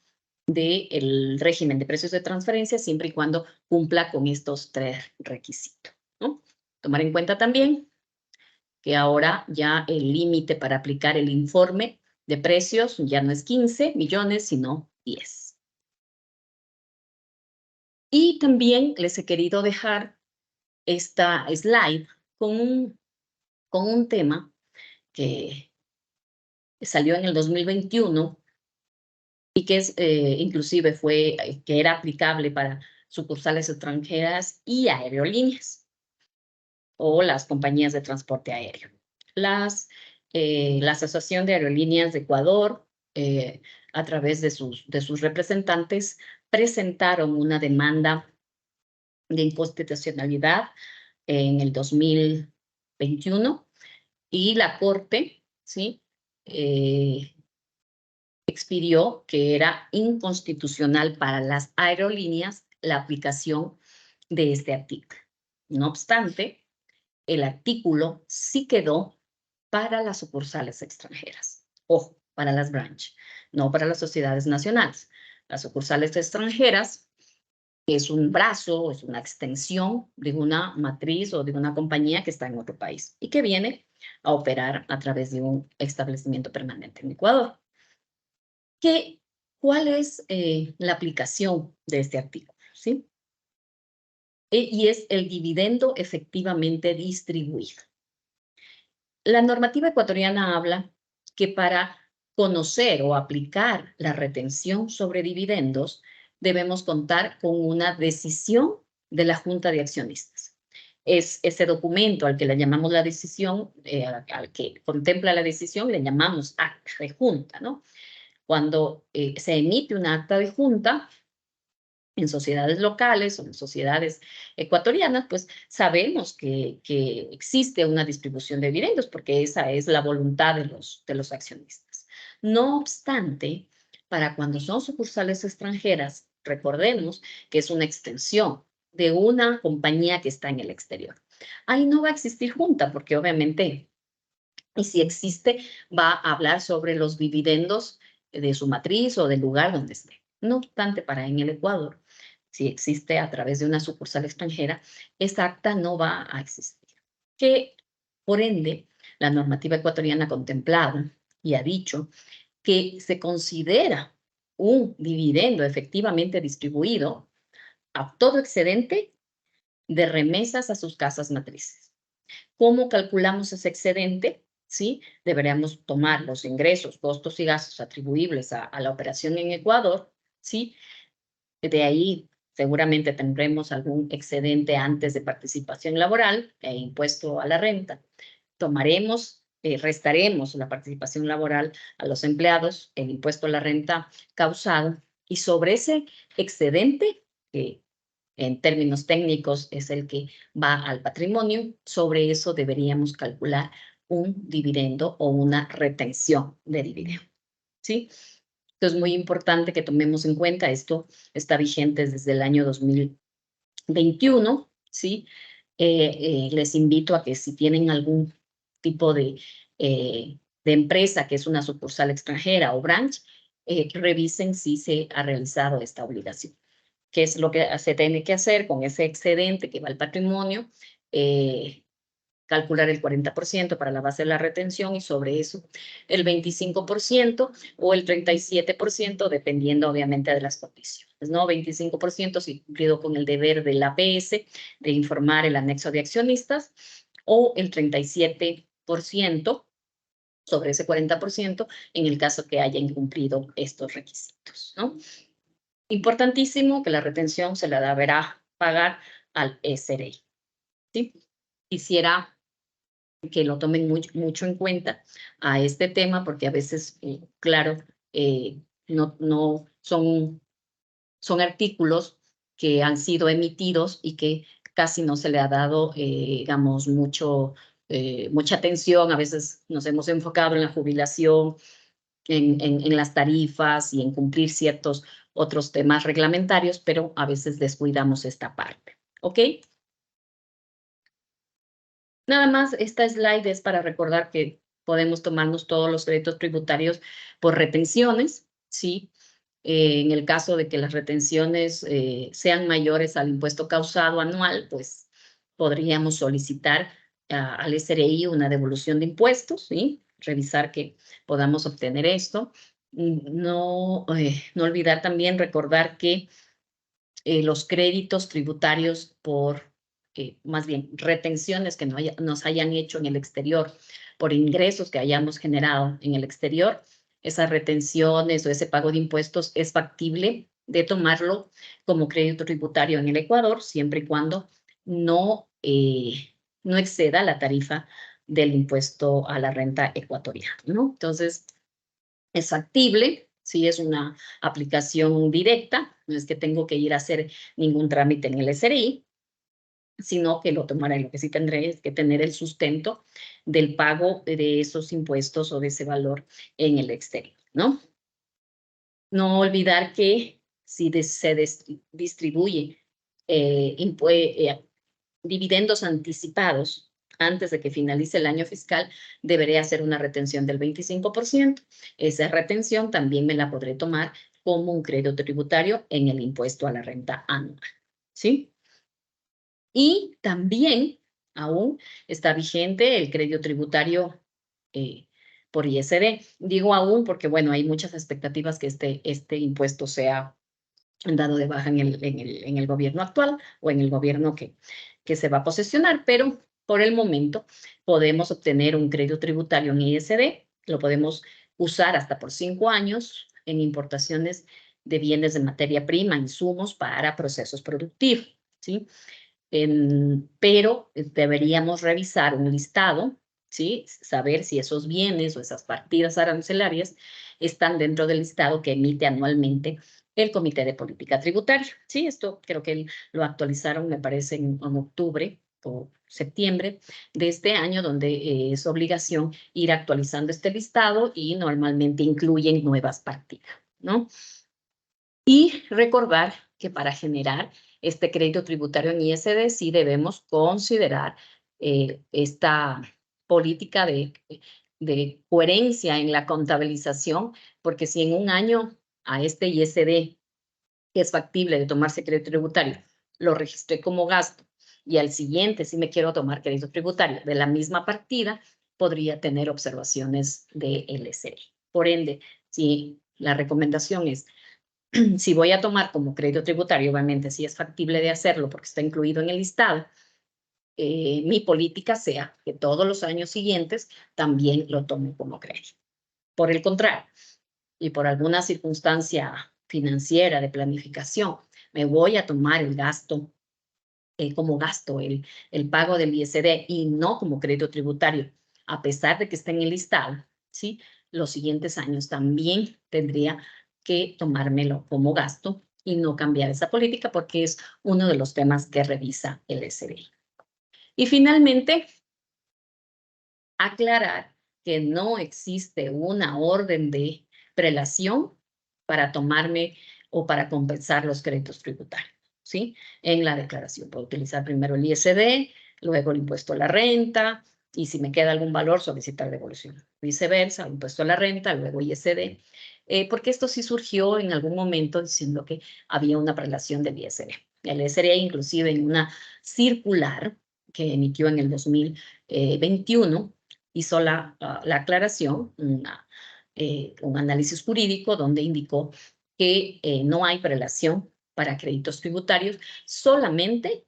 del régimen de precios de transferencia siempre y cuando cumpla con estos 3 requisitos, ¿no? Tomar en cuenta también que ahora ya el límite para aplicar el informe de precios ya no es 15 millones, sino 10. Y también les he querido dejar esta slide con un tema que salió en el 2021 y que es, inclusive que era aplicable para sucursales extranjeras y aerolíneas o las compañías de transporte aéreo. La Asociación de Aerolíneas de Ecuador, a través de sus representantes, presentaron una demanda de inconstitucionalidad en el 2021 y la Corte, ¿sí? Expidió que era inconstitucional para las aerolíneas la aplicación de este artículo. No obstante, el artículo sí quedó para las sucursales extranjeras. Ojo, para las branch, no para las sociedades nacionales. Las sucursales extranjeras es un brazo, es una extensión de una matriz o de una compañía que está en otro país y que viene a operar a través de un establecimiento permanente en Ecuador. ¿Cuál es la aplicación de este artículo? ¿Sí? Y es el dividendo efectivamente distribuido. La normativa ecuatoriana habla que para conocer o aplicar la retención sobre dividendos debemos contar con una decisión de la Junta de Accionistas. Es ese documento al que le llamamos la decisión, al que contempla la decisión, le llamamos acta de junta, ¿no? Cuando se emite una acta de junta en sociedades locales o en sociedades ecuatorianas, pues sabemos que existe una distribución de dividendos porque esa es la voluntad de los accionistas. No obstante, para cuando son sucursales extranjeras, recordemos que es una extensión de una compañía que está en el exterior. Ahí no va a existir junta porque obviamente, y si existe, va a hablar sobre los dividendos de su matriz o del lugar donde esté. No obstante, para en el Ecuador, si existe a través de una sucursal extranjera, esa acta no va a existir. Que, por ende, la normativa ecuatoriana ha contemplado y ha dicho que se considera un dividendo efectivamente distribuido a todo excedente de remesas a sus casas matrices. ¿Cómo calculamos ese excedente? ¿Sí? Deberíamos tomar los ingresos, costos y gastos atribuibles a la operación en Ecuador, ¿sí? De ahí seguramente tendremos algún excedente antes de participación laboral e impuesto a la renta. Tomaremos, restaremos la participación laboral a los empleados, el impuesto a la renta causado, y sobre ese excedente, que en términos técnicos es el que va al patrimonio, sobre eso deberíamos calcular un dividendo o una retención de dividendo, ¿sí? Entonces, es muy importante que tomemos en cuenta esto, está vigente desde el año 2021, ¿sí? Les invito a que si tienen algún tipo de empresa que es una sucursal extranjera o branch, revisen si se ha realizado esta obligación. ¿Qué es lo que se tiene que hacer con ese excedente que va al patrimonio? Calcular el 40% para la base de la retención y sobre eso el 25% o el 37%, dependiendo obviamente de las condiciones, ¿no? 25% si cumplido con el deber del APS de informar el anexo de accionistas, o el 37% sobre ese 40% en el caso que haya incumplido estos requisitos, ¿no? Importantísimo que la retención se la deberá pagar al SRI, ¿sí? Quisiera que lo tomen mucho en cuenta a este tema, porque a veces, claro, no son artículos que han sido emitidos y que casi no se le ha dado, digamos, mucha atención. A veces nos hemos enfocado en la jubilación, en las tarifas y en cumplir ciertos otros temas reglamentarios, pero a veces descuidamos esta parte, ¿ok? Nada más, esta slide es para recordar que podemos tomarnos todos los créditos tributarios por retenciones, ¿sí? En el caso de que las retenciones sean mayores al impuesto causado anual, pues podríamos solicitar al SRI una devolución de impuestos, ¿sí? Revisar que podamos obtener esto. No olvidar también recordar que los créditos tributarios por, más bien, retenciones que nos hayan hecho en el exterior por ingresos que hayamos generado en el exterior, esas retenciones o ese pago de impuestos es factible de tomarlo como crédito tributario en el Ecuador, siempre y cuando no, no exceda la tarifa del impuesto a la renta ecuatoriana, ¿no? Entonces, es factible, sí es una aplicación directa, no es que tengo que ir a hacer ningún trámite en el SRI, sino que lo tomaré. Lo que sí tendré es que tener el sustento del pago de esos impuestos o de ese valor en el exterior, ¿no? No olvidar que si se distribuye dividendos anticipados antes de que finalice el año fiscal, deberé hacer una retención del 25%. Esa retención también me la podré tomar como un crédito tributario en el impuesto a la renta anual, ¿sí? Y también aún está vigente el crédito tributario por ISD. Digo aún porque, bueno, hay muchas expectativas que este impuesto sea dado de baja en el gobierno actual o en el gobierno que se va a posesionar, pero por el momento podemos obtener un crédito tributario en ISD, lo podemos usar hasta por 5 años en importaciones de bienes de materia prima, insumos para procesos productivos, ¿sí? Pero deberíamos revisar un listado, ¿sí? Saber si esos bienes o esas partidas arancelarias están dentro del listado que emite anualmente el Comité de Política Tributaria. Sí, esto creo que lo actualizaron, me parece, en octubre o septiembre de este año, donde es obligación ir actualizando este listado y normalmente incluyen nuevas partidas, ¿no? Y recordar que para generar este crédito tributario en ISD sí debemos considerar esta política de coherencia en la contabilización, porque si en un año a este ISD, que es factible de tomarse crédito tributario, lo registré como gasto, y al siguiente, si me quiero tomar crédito tributario de la misma partida, podría tener observaciones de LSI. Por ende, si la recomendación es, si voy a tomar como crédito tributario, obviamente si es factible de hacerlo porque está incluido en el listado, mi política sea que todos los años siguientes también lo tome como crédito. Por el contrario, y por alguna circunstancia financiera de planificación, me voy a tomar el gasto como gasto, el pago del ISD y no como crédito tributario, a pesar de que esté en el listado, ¿sí? Los siguientes años también tendría que tomármelo como gasto y no cambiar esa política porque es uno de los temas que revisa el SBI. Y finalmente, aclarar que no existe una orden de prelación para tomarme o para compensar los créditos tributarios, ¿sí? En la declaración puedo utilizar primero el ISD, luego el impuesto a la renta, y si me queda algún valor, solicitar devolución. Viceversa, impuesto a la renta, luego ISD, porque esto sí surgió en algún momento diciendo que había una prelación del ISD. El ISD inclusive en una circular que emitió en el 2021, hizo la aclaración, un análisis jurídico donde indicó que no hay prelación para créditos tributarios, solamente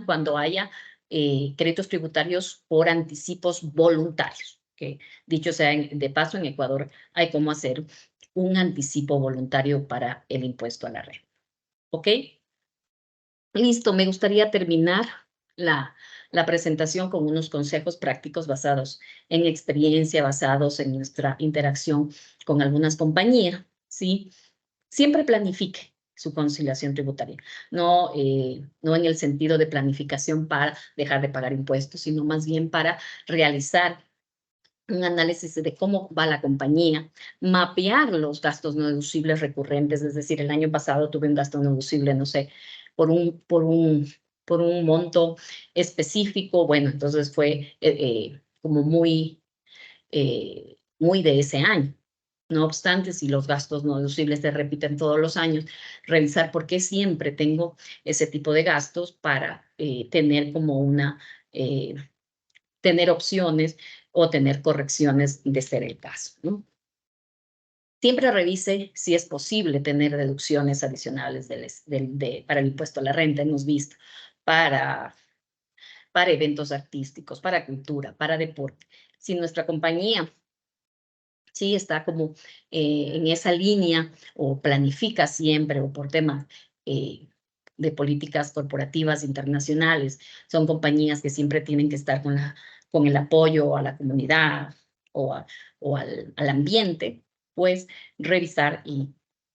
cuando haya créditos tributarios por anticipos voluntarios, que dicho sea de paso, en Ecuador hay cómo hacer un anticipo voluntario para el impuesto a la renta. ¿Ok? Listo, me gustaría terminar la presentación con unos consejos prácticos basados en experiencia, basados en nuestra interacción con algunas compañías, ¿sí? Siempre planifique su conciliación tributaria, no en el sentido de planificación para dejar de pagar impuestos, sino más bien para realizar un análisis de cómo va la compañía, mapear los gastos no deducibles recurrentes, es decir, el año pasado tuve un gasto no deducible, no sé, por un monto específico, bueno, entonces fue como muy de ese año, No obstante, si los gastos no deducibles se repiten todos los años, revisar por qué siempre tengo ese tipo de gastos para tener como tener opciones o tener correcciones de ser el caso, ¿no? Siempre revise si es posible tener deducciones adicionales para el impuesto a la renta, hemos visto, para eventos artísticos, para cultura, para deporte. Si nuestra compañía sí está como en esa línea o planifica siempre o por temas de políticas corporativas internacionales, son compañías que siempre tienen que estar con el apoyo a la comunidad o al ambiente, pues revisar y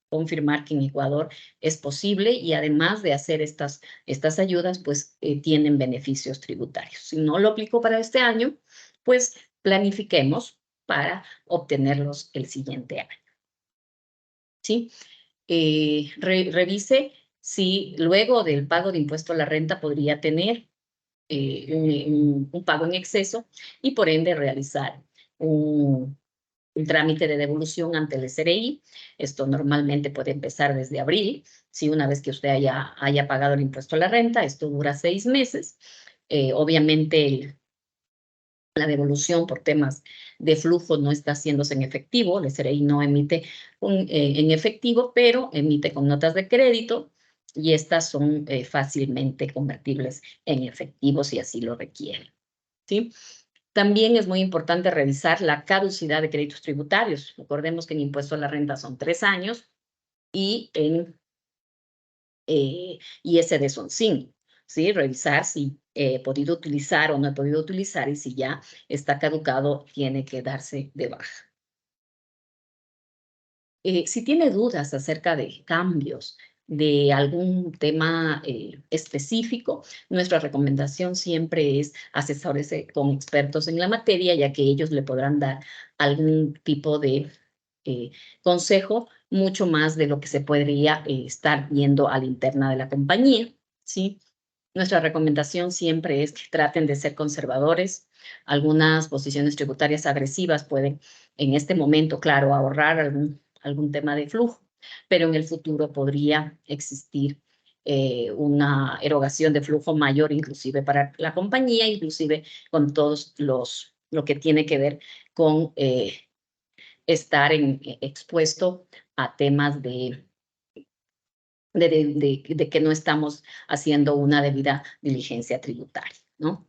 confirmar que en Ecuador es posible y además de hacer estas ayudas, pues tienen beneficios tributarios. Si no lo aplico para este año, pues planifiquemos para obtenerlos el siguiente año. ¿Sí? Revise si luego del pago de impuesto a la renta podría tener un pago en exceso y por ende realizar un trámite de devolución ante el SRI. Esto normalmente puede empezar desde abril, si una vez que usted haya pagado el impuesto a la renta, esto dura 6 meses. Obviamente la devolución por temas de flujo no está haciéndose en efectivo, el SRI no emite en efectivo, pero emite con notas de crédito y estas son fácilmente convertibles en efectivo si así lo requieren, ¿sí? También es muy importante revisar la caducidad de créditos tributarios. Recordemos que en impuesto a la renta son 3 años y en ISD son 5. ¿Sí? Revisar si he podido utilizar o no he podido utilizar y si ya está caducado, tiene que darse de baja. Si tiene dudas acerca de cambios de algún tema específico, nuestra recomendación siempre es asesorarse con expertos en la materia, ya que ellos le podrán dar algún tipo de consejo, mucho más de lo que se podría estar viendo a la interna de la compañía, ¿sí? Nuestra recomendación siempre es que traten de ser conservadores. Algunas posiciones tributarias agresivas pueden, en este momento, claro, ahorrar algún tema de flujo, pero en el futuro podría existir una erogación de flujo mayor, inclusive para la compañía, inclusive con todos lo que tiene que ver con estar expuesto a temas de que no estamos haciendo una debida diligencia tributaria, ¿no?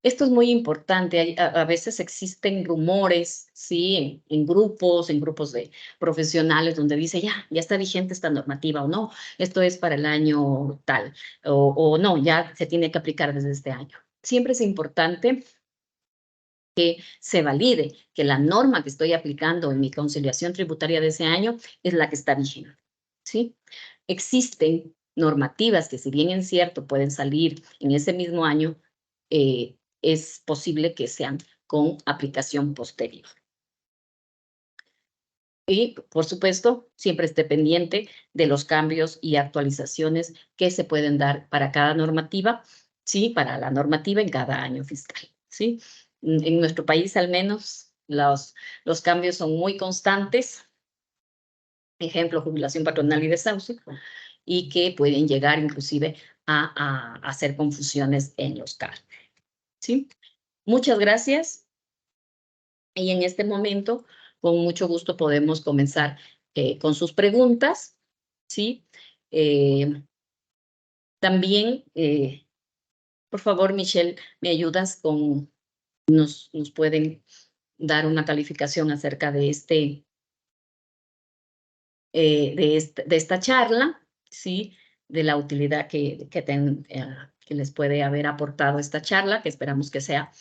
Esto es muy importante. A veces existen rumores, sí, en grupos de profesionales donde dice, ya está vigente esta normativa o no, esto es para el año tal, o no, ya se tiene que aplicar desde este año. Siempre es importante que se valide que la norma que estoy aplicando en mi conciliación tributaria de ese año es la que está vigente, ¿sí? Existen normativas que, si bien es cierto, pueden salir en ese mismo año, es posible que sean con aplicación posterior. Y, por supuesto, siempre esté pendiente de los cambios y actualizaciones que se pueden dar para cada normativa, ¿sí? Para la normativa en cada año fiscal, ¿sí? En nuestro país, al menos, los cambios son muy constantes. Ejemplo, jubilación patronal y desahucio, y que pueden llegar inclusive a hacer confusiones en los cálculos, ¿sí? Muchas gracias. Y en este momento, con mucho gusto podemos comenzar con sus preguntas, ¿sí? También, por favor, Michelle, ¿me ayudas con, nos pueden dar una calificación acerca de de esta charla, ¿sí? De la utilidad que les puede haber aportado esta charla, que esperamos que sea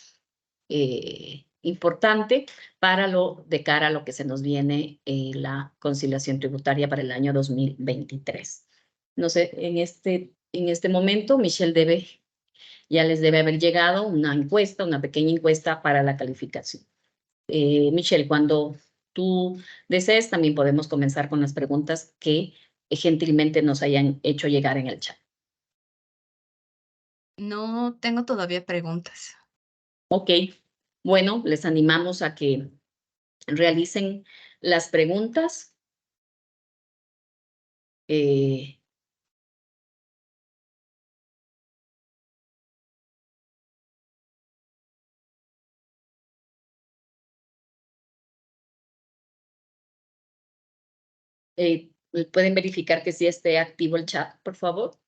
importante para de cara a lo que se nos viene la conciliación tributaria para el año 2023. No sé, en este momento, Michelle ya les debe haber llegado una encuesta, una pequeña encuesta para la calificación. Michelle, cuando tú desees, también podemos comenzar con las preguntas que gentilmente nos hayan hecho llegar en el chat. No tengo todavía preguntas. Ok, bueno, les animamos a que realicen las preguntas. ¿Pueden verificar que sí esté activo el chat, por favor?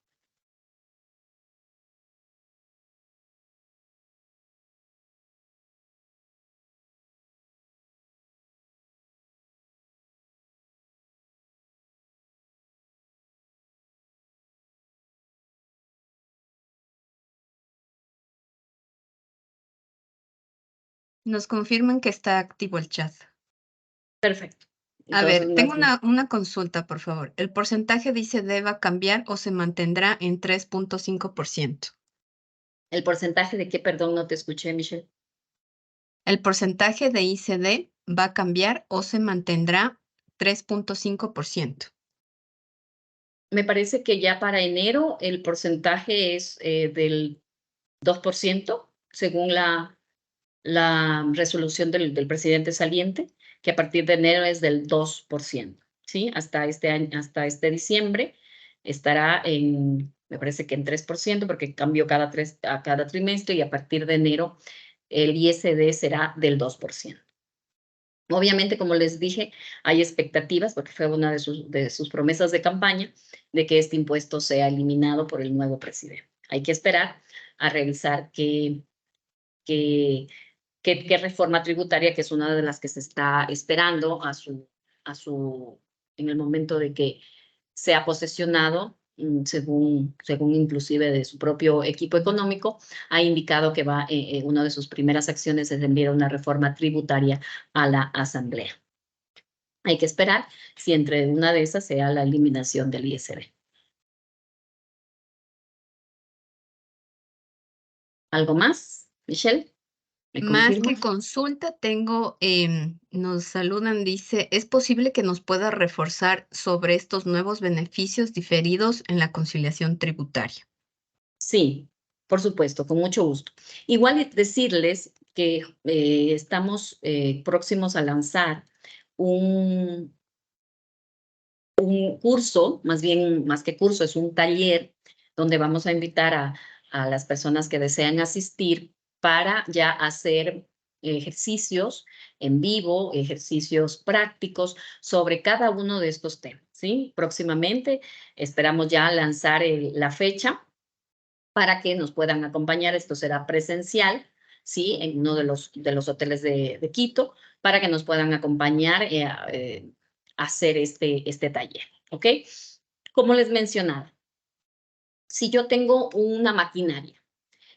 Nos confirman que está activo el chat. Perfecto. A Entonces, ver, tengo una consulta, por favor. ¿El porcentaje de ICD va a cambiar o se mantendrá en 3.5%? ¿el porcentaje de qué? Perdón, no te escuché, Michelle. ¿El porcentaje de ICD va a cambiar o se mantendrá 3.5%? Me parece que ya para enero el porcentaje es del 2%, según la resolución del presidente saliente, que a partir de enero es del 2%, ¿sí? Hasta este año, hasta este diciembre estará en, me parece que en 3%, porque cambió a cada trimestre, y a partir de enero el ISD será del 2%. Obviamente, como les dije, hay expectativas, porque fue una de sus promesas de campaña, de que este impuesto sea eliminado por el nuevo presidente. Hay que esperar a revisar qué reforma tributaria, que es una de las que se está esperando en el momento de que sea posesionado, según inclusive de su propio equipo económico, ha indicado que una de sus primeras acciones es enviar una reforma tributaria a la Asamblea. Hay que esperar si entre una de esas sea la eliminación del ISD. ¿Algo más, Michelle? ¿Me Más que confirmas? consulta, tengo, nos saludan, dice, ¿es posible que nos pueda reforzar sobre estos nuevos beneficios diferidos en la conciliación tributaria? Sí, por supuesto, con mucho gusto. Igual decirles que estamos próximos a lanzar un curso, más bien, más que curso, es un taller donde vamos a invitar a las personas que desean asistir para ya hacer ejercicios en vivo, ejercicios prácticos sobre cada uno de estos temas, ¿sí? Próximamente esperamos ya lanzar la fecha para que nos puedan acompañar. Esto será presencial, ¿sí? En uno de los hoteles de Quito, para que nos puedan acompañar a hacer este taller, ¿ok? Como les mencionaba, si yo tengo una maquinaria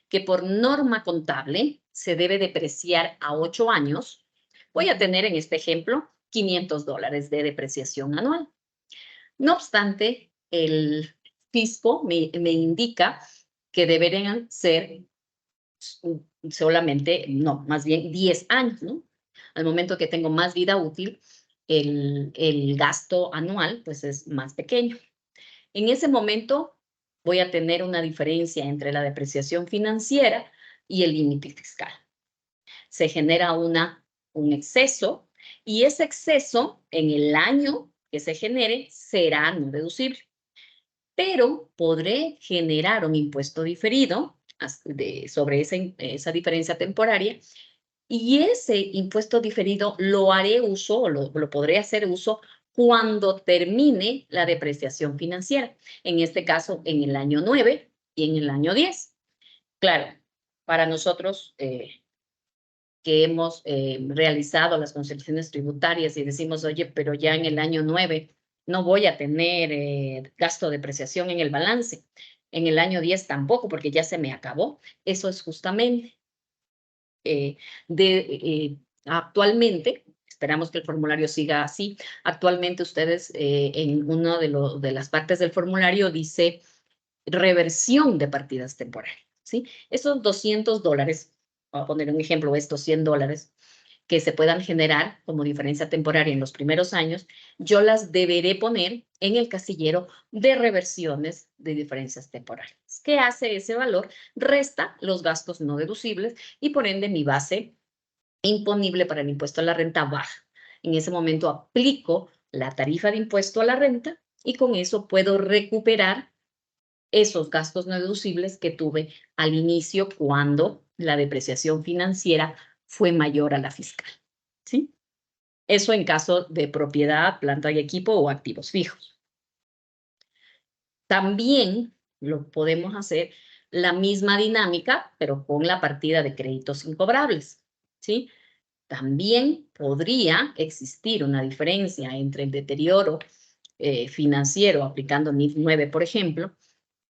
que por norma contable se debe depreciar a 8 años, voy a tener en este ejemplo $500 de depreciación anual. No obstante, el fisco me indica que deberían ser solamente, no, más bien 10 años, ¿no? Al momento que tengo más vida útil, el gasto anual pues es más pequeño. En ese momento voy a tener una diferencia entre la depreciación financiera y el límite fiscal. Se genera un exceso, y ese exceso en el año que se genere será no deducible. Pero podré generar un impuesto diferido sobre esa diferencia temporaria, y ese impuesto diferido lo haré uso, o lo podré hacer uso cuando termine la depreciación financiera, en este caso en el año 9 y en el año 10. Claro, para nosotros que hemos realizado las conciliaciones tributarias y decimos, oye, pero ya en el año 9 no voy a tener gasto de depreciación en el balance. En el año 10 tampoco, porque ya se me acabó. Eso es justamente actualmente, esperamos que el formulario siga así. Actualmente ustedes en una de las partes del formulario dice reversión de partidas temporales, ¿sí? Esos $200, voy a poner un ejemplo, estos $100 que se puedan generar como diferencia temporaria en los primeros años, yo las deberé poner en el casillero de reversiones de diferencias temporales. ¿Qué hace ese valor? Resta los gastos no deducibles y por ende mi base imponible para el impuesto a la renta baja. en ese momento aplico la tarifa de impuesto a la renta y con eso puedo recuperar esos gastos no deducibles que tuve al inicio cuando la depreciación financiera fue mayor a la fiscal, ¿sí? Eso en caso de propiedad, planta y equipo o activos fijos. También lo podemos hacer la misma dinámica, pero con la partida de créditos incobrables, ¿sí? También podría existir una diferencia entre el deterioro financiero aplicando NIF 9, por ejemplo,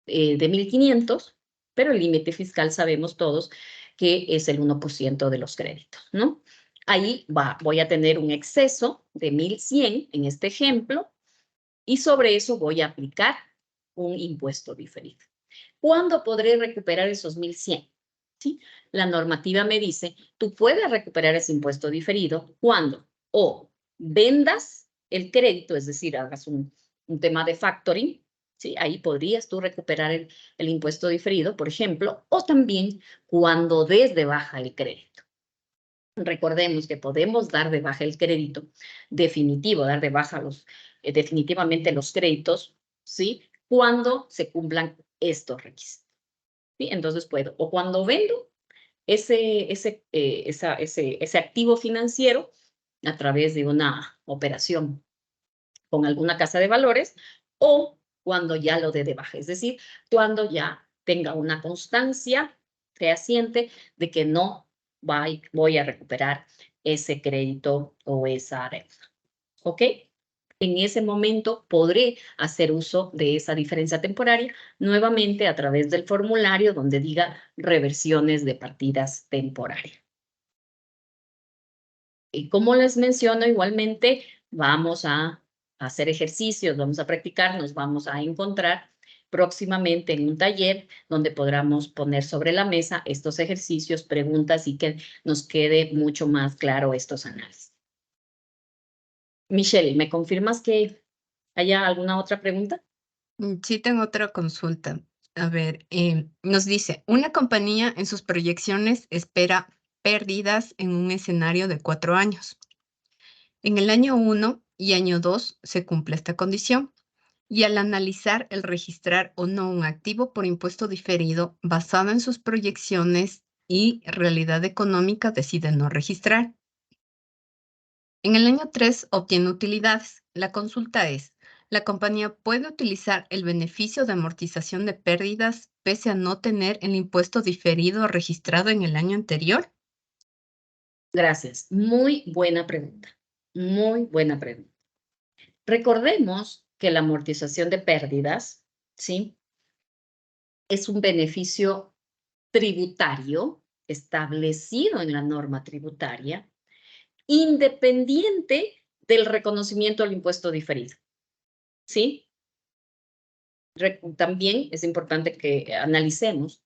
de 1.500, pero el límite fiscal sabemos todos que es el 1% de los créditos, ¿no? Ahí voy a tener un exceso de 1.100 en este ejemplo y sobre eso voy a aplicar un impuesto diferido. ¿Cuándo podré recuperar esos 1.100? ¿Sí? La normativa me dice, tú puedes recuperar ese impuesto diferido cuando o vendas el crédito, es decir, hagas un tema de factoring, ¿sí? Ahí podrías tú recuperar el impuesto diferido, por ejemplo, o también cuando des de baja el crédito. Recordemos que podemos dar de baja el crédito definitivo, dar de baja definitivamente los créditos, ¿sí? Cuando se cumplan estos requisitos. ¿Sí? Entonces puedo, o cuando vendo ese activo financiero a través de una operación con alguna casa de valores, o cuando ya lo dé de baja, es decir, cuando ya tenga una constancia fehaciente de que no voy a recuperar ese crédito o esa deuda. ¿Ok? En ese momento podré hacer uso de esa diferencia temporaria nuevamente a través del formulario donde diga reversiones de partidas temporarias. Y como les menciono, igualmente vamos a hacer ejercicios, vamos a practicar, nos vamos a encontrar próximamente en un taller donde podamos poner sobre la mesa estos ejercicios, preguntas y que nos quede mucho más claro estos análisis. Michelle, ¿me confirmas que haya alguna otra pregunta? Sí, tengo otra consulta. A ver, nos dice, una compañía en sus proyecciones espera pérdidas en un escenario de 4 años. En el año 1 y año 2 se cumple esta condición. Y al analizar el registrar o no un activo por impuesto diferido basado en sus proyecciones y realidad económica, decide no registrar. En el año 3 obtiene utilidades. La consulta es, ¿la compañía puede utilizar el beneficio de amortización de pérdidas pese a no tener el impuesto diferido registrado en el año anterior? Gracias. Muy buena pregunta. Muy buena pregunta. Recordemos que la amortización de pérdidas, ¿sí? Es un beneficio tributario establecido en la norma tributaria, independiente del reconocimiento del impuesto diferido, ¿sí? También es importante que analicemos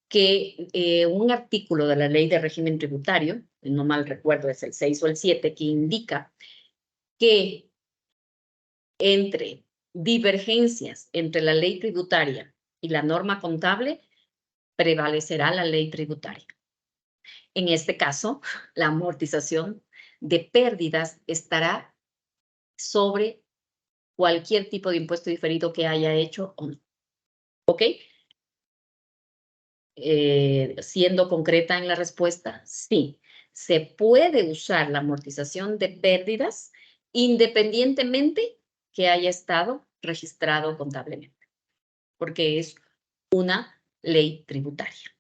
que un artículo de la Ley de Régimen Tributario, no mal recuerdo es el 6 o el 7, que indica que entre divergencias entre la ley tributaria y la norma contable, prevalecerá la ley tributaria. En este caso, la amortización de pérdidas estará sobre cualquier tipo de impuesto diferido que haya hecho o no. ¿Ok? Siendo concreta en la respuesta, sí, se puede usar la amortización de pérdidas independientemente que haya estado registrado contablemente, porque es una ley tributaria.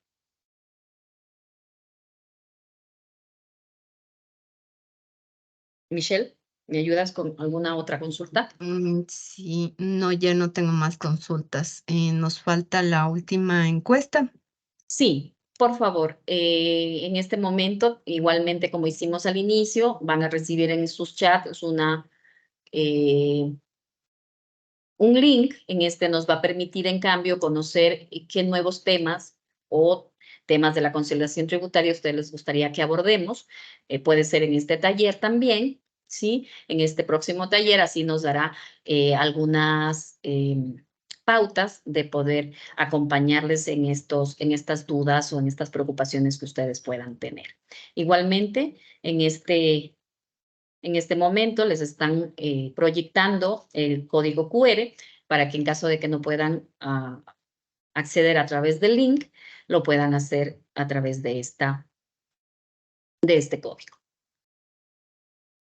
Michelle, ¿me ayudas con alguna otra consulta? Sí, no, ya no tengo más consultas. Nos falta la última encuesta. Sí, por favor. En este momento, igualmente como hicimos al inicio, van a recibir en sus chats un link. En este nos va a permitir, en cambio, conocer qué nuevos temas o temas de la conciliación tributaria a ustedes les gustaría que abordemos. Puede ser en este taller también, ¿sí? En este próximo taller, así nos dará algunas pautas de poder acompañarles en estas dudas o en estas preocupaciones que ustedes puedan tener. Igualmente, en este En este momento les están proyectando el código QR para que en caso de que no puedan acceder a través del link, lo puedan hacer a través de este código.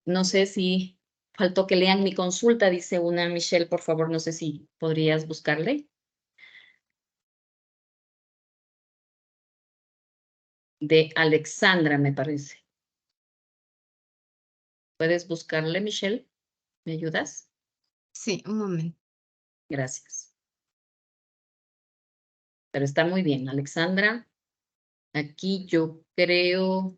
No sé si faltó que lean mi consulta, dice una Michelle, por favor, no sé si podrías buscarle. De Alexandra, me parece. ¿Puedes buscarle, Michelle? ¿Me ayudas? Sí, un momento. Gracias. Pero está muy bien, Alexandra. Aquí yo creo...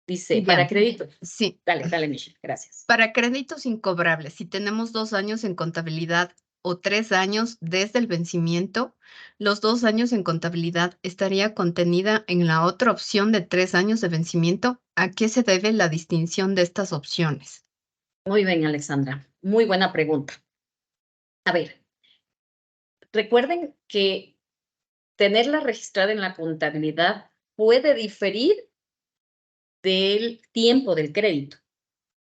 Dice, Ya. para crédito. Sí. Dale, Michelle, gracias. Para créditos incobrables, si tenemos 2 años en contabilidad o 3 años desde el vencimiento, los 2 años en contabilidad estaría contenida en la otra opción de 3 años de vencimiento. ¿A qué se debe la distinción de estas opciones? Muy bien, Alexandra. Muy buena pregunta. A ver, recuerden que tenerla registrada en la contabilidad puede diferir del tiempo del crédito,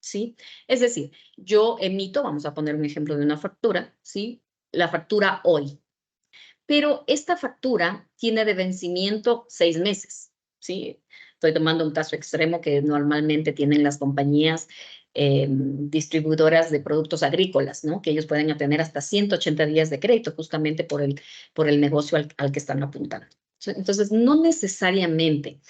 ¿sí? Es decir, yo emito, vamos a poner un ejemplo de una factura, ¿sí? La factura hoy. Pero esta factura tiene de vencimiento 6 meses, ¿sí? Estoy tomando un caso extremo que normalmente tienen las compañías distribuidoras de productos agrícolas, ¿no? Que ellos pueden tener hasta 180 días de crédito justamente por el negocio al que están apuntando. Entonces, no necesariamente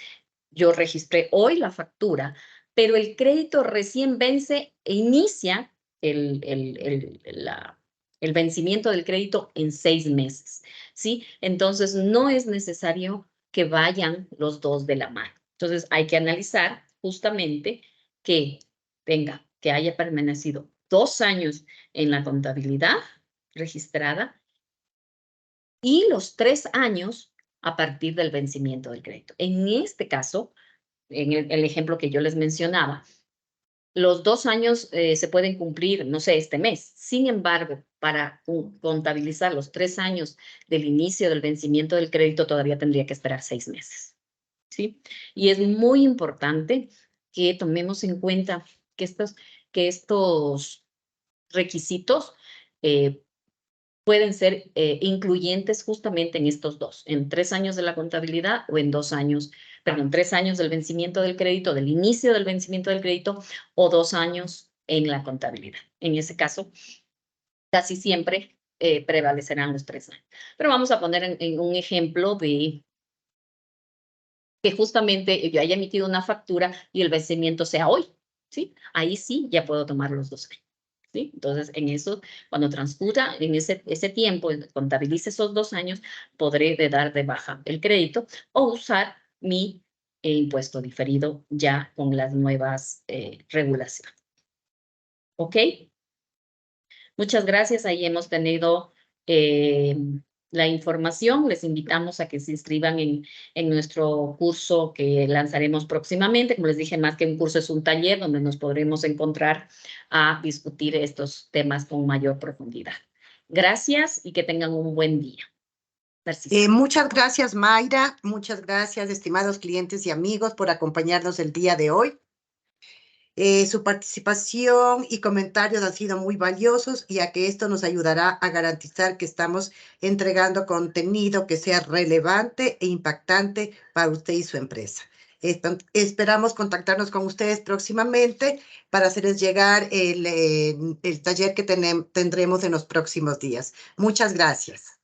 yo registré hoy la factura, pero el crédito recién vence e inicia el vencimiento del crédito en 6 meses, ¿sí? Entonces, no es necesario que vayan los dos de la mano. Entonces, hay que analizar justamente que que haya permanecido 2 años en la contabilidad registrada y los 3 años a partir del vencimiento del crédito. En este caso, en el ejemplo que yo les mencionaba, los 2 años se pueden cumplir, no sé, este mes. Sin embargo, para contabilizar los 3 años del inicio del vencimiento del crédito, todavía tendría que esperar 6 meses, ¿sí? Y es muy importante que tomemos en cuenta que estos requisitos pueden ser incluyentes justamente en estos dos, en 3 años de la contabilidad o en 2 años, perdón, 3 años del vencimiento del crédito, del inicio del vencimiento del crédito o 2 años en la contabilidad. En ese caso, casi siempre prevalecerán los 3 años. Pero vamos a poner en un ejemplo de que justamente yo haya emitido una factura y el vencimiento sea hoy, ¿sí? Ahí sí ya puedo tomar los 2 años. ¿Sí? Entonces, en eso, cuando transcurra en ese tiempo, contabilice esos 2 años, podré dar de baja el crédito o usar mi impuesto diferido ya con las nuevas regulaciones. ¿Ok? Muchas gracias. Ahí hemos tenido la información. Les invitamos a que se inscriban en nuestro curso que lanzaremos próximamente. Como les dije, más que un curso, es un taller donde nos podremos encontrar a discutir estos temas con mayor profundidad. Gracias y que tengan un buen día. Muchas gracias, Mayra. Muchas gracias, estimados clientes y amigos, por acompañarnos el día de hoy. Su participación y comentarios han sido muy valiosos, ya que esto nos ayudará a garantizar que estamos entregando contenido que sea relevante e impactante para usted y su empresa. Esperamos contactarnos con ustedes próximamente para hacerles llegar el taller que tendremos en los próximos días. Muchas gracias.